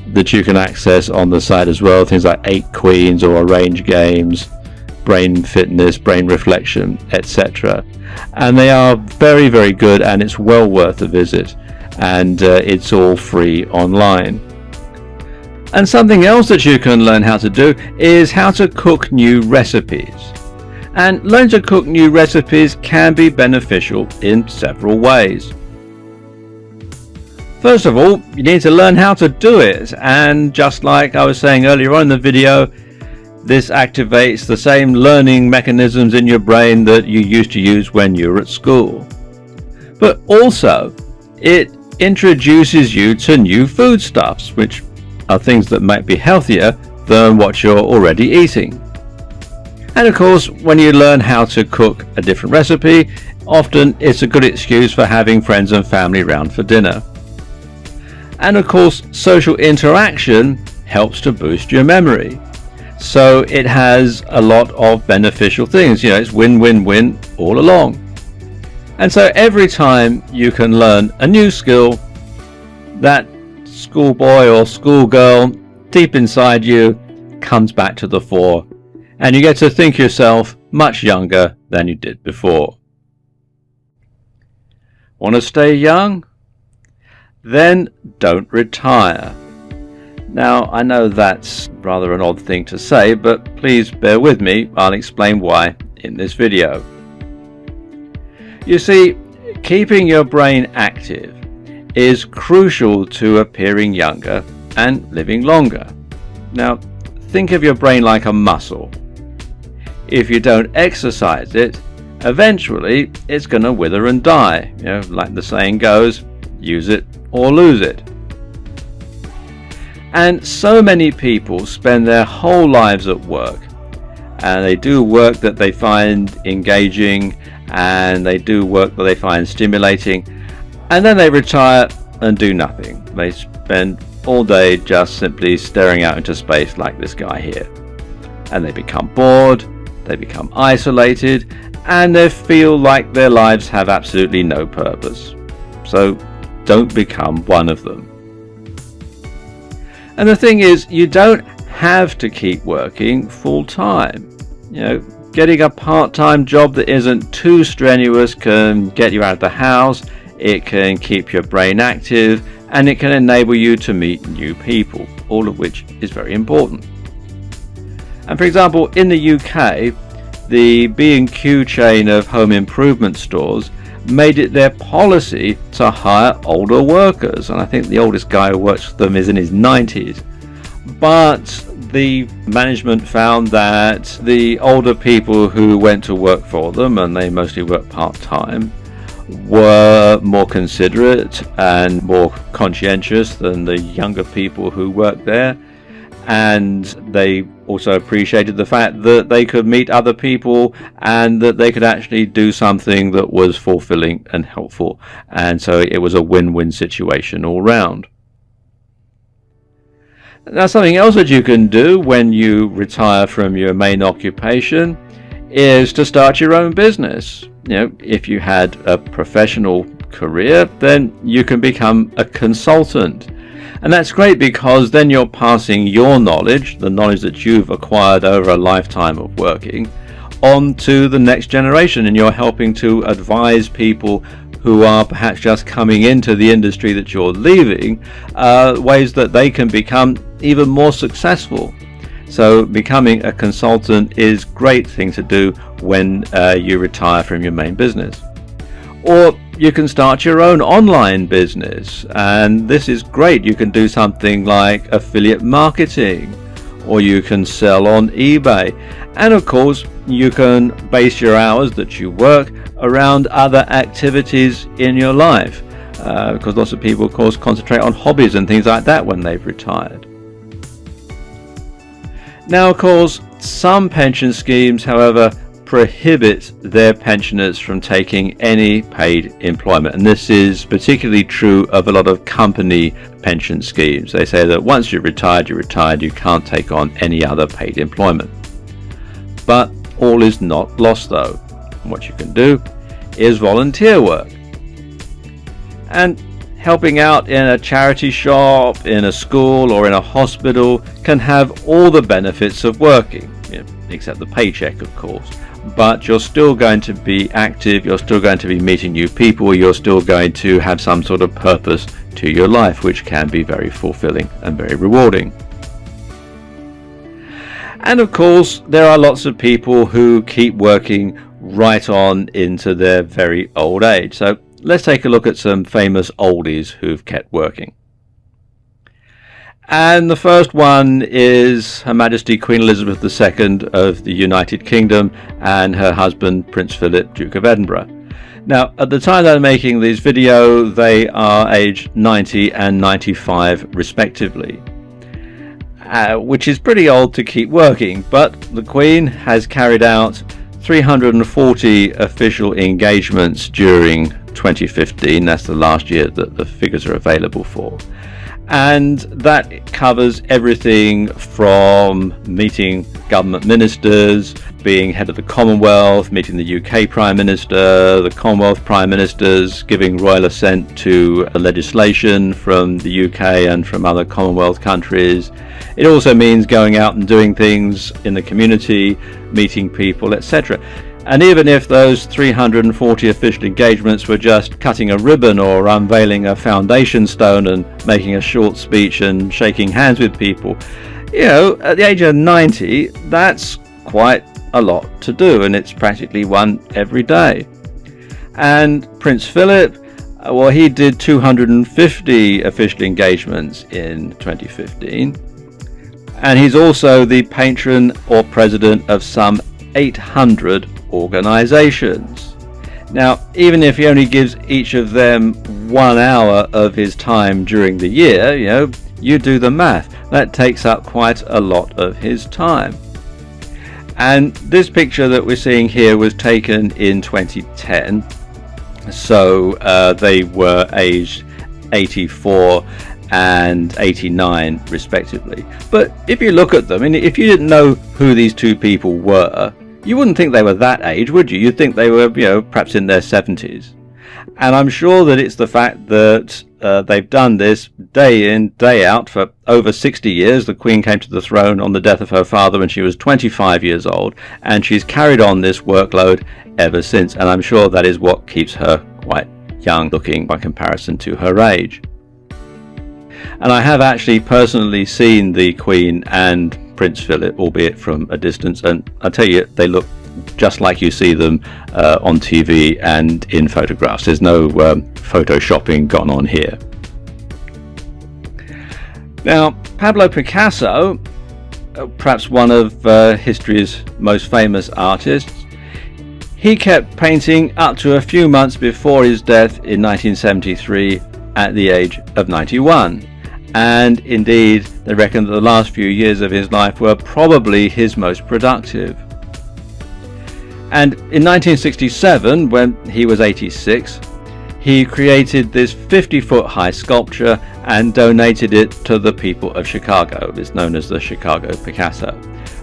that you can access on the site as well, things like 8 Queens or Arrange Games, Brain Fitness, Brain Reflection, etc. And they are very, very good, and it's well worth a visit, and it's all free online. And something else that you can learn how to do is how to cook new recipes. And learning to cook new recipes can be beneficial in several ways. First of all, you need to learn how to do it, and just like I was saying earlier on in the video, this activates the same learning mechanisms in your brain that you used to use when you were at school. But also, it introduces you to new foodstuffs, which are things that might be healthier than what you're already eating. And of course, when you learn how to cook a different recipe, often it's a good excuse for having friends and family round for dinner. And of course, social interaction helps to boost your memory. So it has a lot of beneficial things. It's win-win-win all along. And so every time you can learn a new skill, that schoolboy or schoolgirl deep inside you comes back to the fore, and you get to think yourself much younger than you did before. Want to stay young? Then don't retire. Now, I know that's rather an odd thing to say, but please bear with me. I'll explain why in this video. You see, keeping your brain active is crucial to appearing younger and living longer. Now, think of your brain like a muscle. If you don't exercise it, eventually it's going to wither and die. You know, like the saying goes, use it or lose it. And so many people spend their whole lives at work, and they do work that they find engaging, and they do work that they find stimulating, and then they retire and do nothing. They spend all day just simply staring out into space like this guy here. And they become bored, they become isolated, and they feel like their lives have absolutely no purpose. So don't become one of them. And the thing is, you don't have to keep working full time. You know, getting a part-time job that isn't too strenuous can get you out of the house, it can keep your brain active, and it can enable you to meet new people, all of which is very important. And for example, in the UK, the B&Q chain of home improvement stores made it their policy to hire older workers, and I think the oldest guy who works for them is in his 90s. But the management found that the older people who went to work for them, and they mostly work part-time, were more considerate and more conscientious than the younger people who worked there, and they also appreciated the fact that they could meet other people and that they could actually do something that was fulfilling and helpful, and so it was a win-win situation all round. Now, something else that you can do when you retire from your main occupation is to start your own business. You know, if you had a professional career, then you can become a consultant. And that's great because then you're passing your knowledge, the knowledge that you've acquired over a lifetime of working, on to the next generation, and you're helping to advise people who are perhaps just coming into the industry that you're leaving, ways that they can become even more successful. So becoming a consultant is a great thing to do when you retire from your main business. Or you can start your own online business, and this is great. You can do something like affiliate marketing, or you can sell on eBay, and of course you can base your hours that you work around other activities in your life, because lots of people of course concentrate on hobbies and things like that when they've retired. Now, of course, some pension schemes, however, prohibit their pensioners from taking any paid employment, and this is particularly true of a lot of company pension schemes. They say that once you're retired, you can't take on any other paid employment. But all is not lost though. What you can do is volunteer work, and helping out in a charity shop, in a school, or in a hospital can have all the benefits of working, except the paycheck, of course. But you're still going to be active, you're still going to be meeting new people, you're still going to have some sort of purpose to your life, which can be very fulfilling and very rewarding. And of course, there are lots of people who keep working right on into their very old age. So let's take a look at some famous oldies who've kept working. And the first one is Her Majesty Queen Elizabeth II of the United Kingdom and her husband Prince Philip, Duke of Edinburgh. Now, at the time that I'm making this video, they are aged 90 and 95 respectively, which is pretty old to keep working, but the Queen has carried out 340 official engagements during 2015. That's the last year that the figures are available for. And that covers everything from meeting government ministers, being head of the Commonwealth, meeting the UK Prime Minister, the Commonwealth Prime Ministers, giving royal assent to legislation from the UK and from other Commonwealth countries. It also means going out and doing things in the community, meeting people, etc. And even if those 340 official engagements were just cutting a ribbon or unveiling a foundation stone and making a short speech and shaking hands with people, at the age of 90, that's quite a lot to do, and it's practically one every day. And Prince Philip, well, he did 250 official engagements in 2015, and he's also the patron or president of some 800 organizations. Now, even if he only gives each of them 1 hour of his time during the year, you do the math. That takes up quite a lot of his time. And this picture that we're seeing here was taken in 2010. So they were aged 84 and 89 respectively. But if you look at them, and if you didn't know who these two people were, you wouldn't think they were that age, would you? You'd think they were, perhaps in their 70s. And I'm sure that it's the fact that they've done this day in, day out for over 60 years. The Queen came to the throne on the death of her father when she was 25 years old, and she's carried on this workload ever since. And I'm sure that is what keeps her quite young looking by comparison to her age. And I have actually personally seen the Queen and Prince Philip, albeit from a distance, and I tell you, they look just like you see them on TV and in photographs. There's no photoshopping gone on here. Now, Pablo Picasso, perhaps one of history's most famous artists, he kept painting up to a few months before his death in 1973 at the age of 91. And indeed, they reckon that the last few years of his life were probably his most productive. And in 1967, when he was 86, he created this 50-foot high sculpture and donated it to the people of Chicago. It's known as the Chicago Picasso.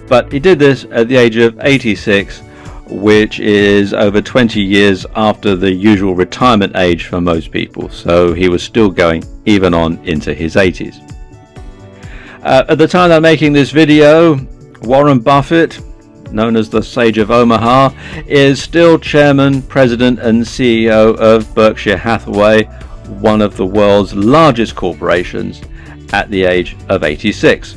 But he did this at the age of 86, which is over 20 years after the usual retirement age for most people. So he was still going even on into his 80s. At the time I'm making this video, Warren Buffett, known as the Sage of Omaha, is still chairman, president and CEO of Berkshire Hathaway, one of the world's largest corporations, at the age of 86.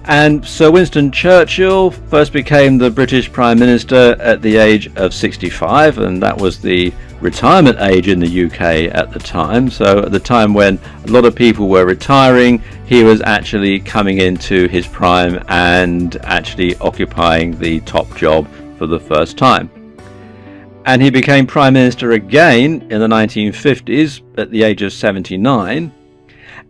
And Sir Winston Churchill first became the British Prime Minister at the age of 65, and that was the retirement age in the UK at the time. So at the time when a lot of people were retiring, he was actually coming into his prime and actually occupying the top job for the first time. And he became Prime Minister again in the 1950s at the age of 79.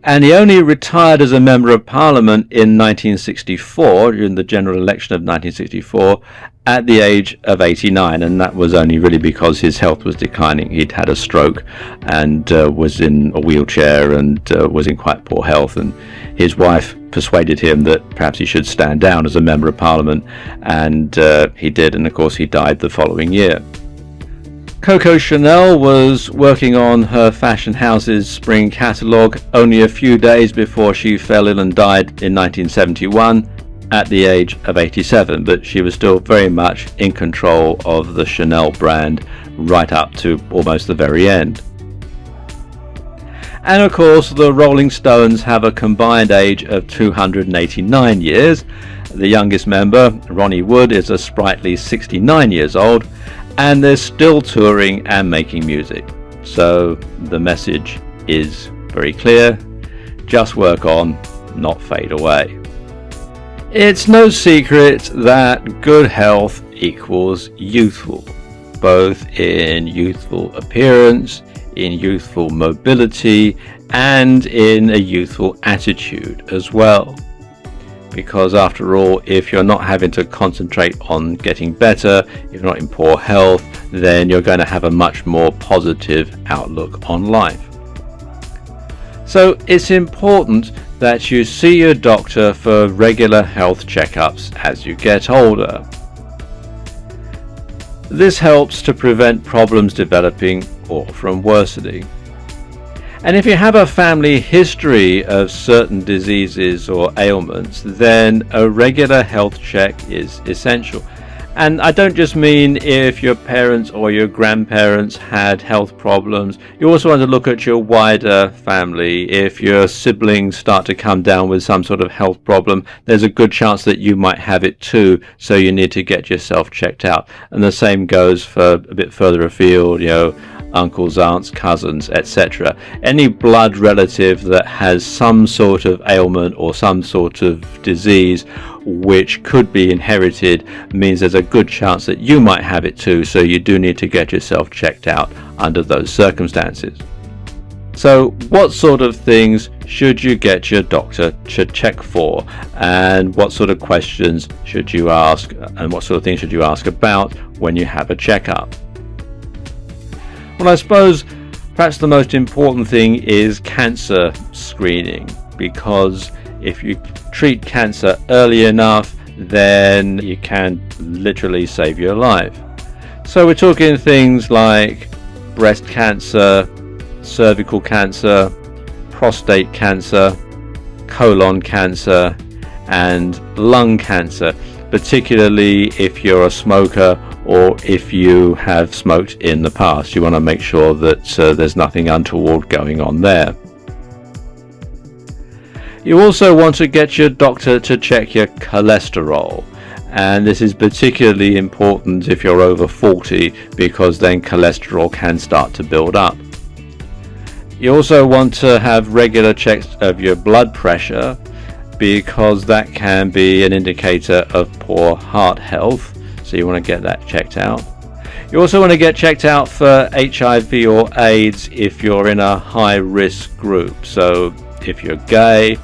And he only retired as a Member of Parliament in 1964, during the general election of 1964, at the age of 89. And that was only really because his health was declining. He'd had a stroke and was in a wheelchair and was in quite poor health. And his wife persuaded him that perhaps he should stand down as a Member of Parliament. And he did. And of course, he died the following year. Coco Chanel was working on her fashion house's spring catalogue only a few days before she fell ill and died in 1971 at the age of 87, but she was still very much in control of the Chanel brand right up to almost the very end. And of course, the Rolling Stones have a combined age of 289 years. The youngest member, Ronnie Wood, is a sprightly 69 years old, and they're still touring and making music. So the message is very clear: just work on, not fade away. It's no secret that good health equals youthful, both in youthful appearance, in youthful mobility, and in a youthful attitude as well. Because after all, if you're not having to concentrate on getting better, if you're not in poor health, then you're going to have a much more positive outlook on life. So it's important that you see your doctor for regular health checkups as you get older. This helps to prevent problems developing or from worsening. And if you have a family history of certain diseases or ailments, then a regular health check is essential. And I don't just mean if your parents or your grandparents had health problems. You also want to look at your wider family. If your siblings start to come down with some sort of health problem, there's a good chance that you might have it too, so you need to get yourself checked out. And the same goes for a bit further afield, uncles, aunts, cousins, etc. Any blood relative that has some sort of ailment or some sort of disease which could be inherited means there's a good chance that you might have it too, so you do need to get yourself checked out under those circumstances. So what sort of things should you get your doctor to check for, and what sort of questions should you ask, and what sort of things should you ask about when you have a checkup? Well, I suppose perhaps the most important thing is cancer screening, because if you treat cancer early enough, then you can literally save your life. So we're talking things like breast cancer, cervical cancer, prostate cancer, colon cancer, and lung cancer, particularly if you're a smoker or if you have smoked in the past. You want to make sure that there's nothing untoward going on there. You also want to get your doctor to check your cholesterol, and this is particularly important if you're over 40, because then cholesterol can start to build up. You also want to have regular checks of your blood pressure, because that can be an indicator of poor heart health, so you want to get that checked out. You also want to get checked out for HIV or AIDS if you're in a high risk group. So if you're gay,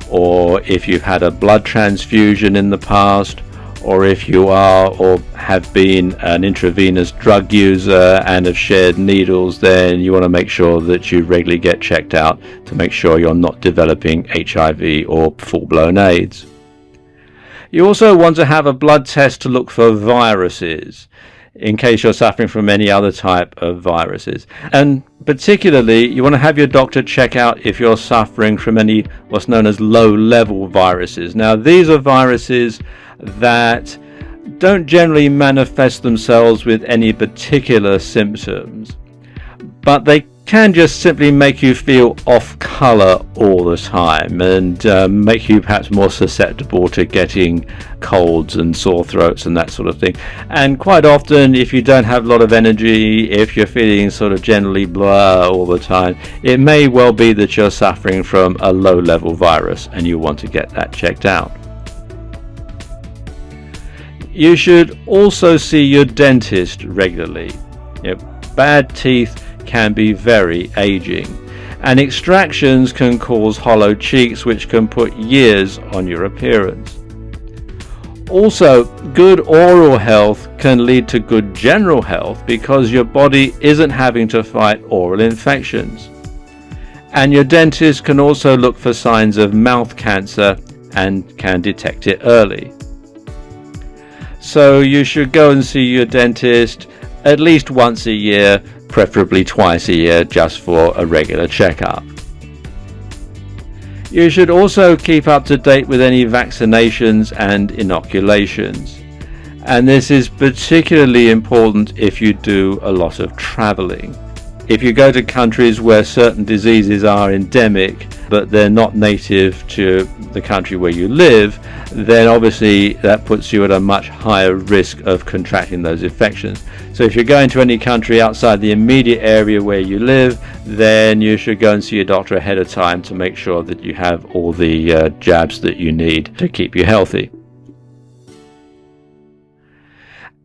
or if you've had a blood transfusion in the past, or if you are or have been an intravenous drug user and have shared needles, then you want to make sure that you regularly get checked out to make sure you're not developing HIV or full-blown AIDS. You also want to have a blood test to look for viruses, in case you're suffering from any other type of viruses. And particularly, you want to have your doctor check out if you're suffering from any what's known as low-level viruses. Now, these are viruses that don't generally manifest themselves with any particular symptoms, but they can just simply make you feel off color all the time and make you perhaps more susceptible to getting colds and sore throats and that sort of thing. And quite often, if you don't have a lot of energy, if you're feeling sort of generally blah all the time, it may well be that you're suffering from a low-level virus and you want to get that checked out. You should also see your dentist regularly. Bad teeth can be very aging, and extractions can cause hollow cheeks, which can put years on your appearance. Also, good oral health can lead to good general health because your body isn't having to fight oral infections. And your dentist can also look for signs of mouth cancer and can detect it early. So you should go and see your dentist at least once a year, preferably twice a year, just for a regular checkup. You should also keep up to date with any vaccinations and inoculations. And this is particularly important if you do a lot of traveling. If you go to countries where certain diseases are endemic, but they're not native to the country where you live, then obviously that puts you at a much higher risk of contracting those infections. So if you're going to any country outside the immediate area where you live, then you should go and see your doctor ahead of time to make sure that you have all the jabs that you need to keep you healthy.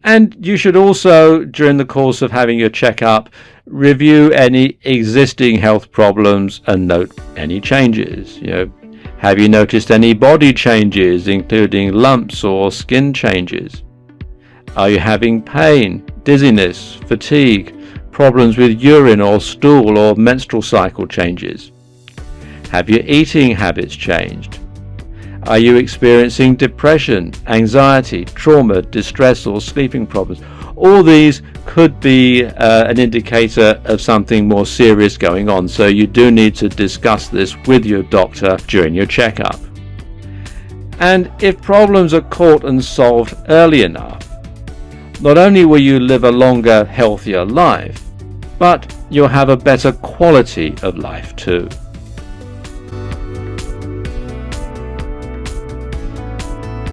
And you should also, during the course of having your checkup, review any existing health problems and note any changes. Have you noticed any body changes, including lumps or skin changes? Are you having pain, dizziness, fatigue, problems with urine or stool or menstrual cycle changes? Have your eating habits changed? Are you experiencing depression, anxiety, trauma, distress, or sleeping problems? All these could be an indicator of something more serious going on, so you do need to discuss this with your doctor during your checkup. And if problems are caught and solved early enough, not only will you live a longer, healthier life, but you'll have a better quality of life too.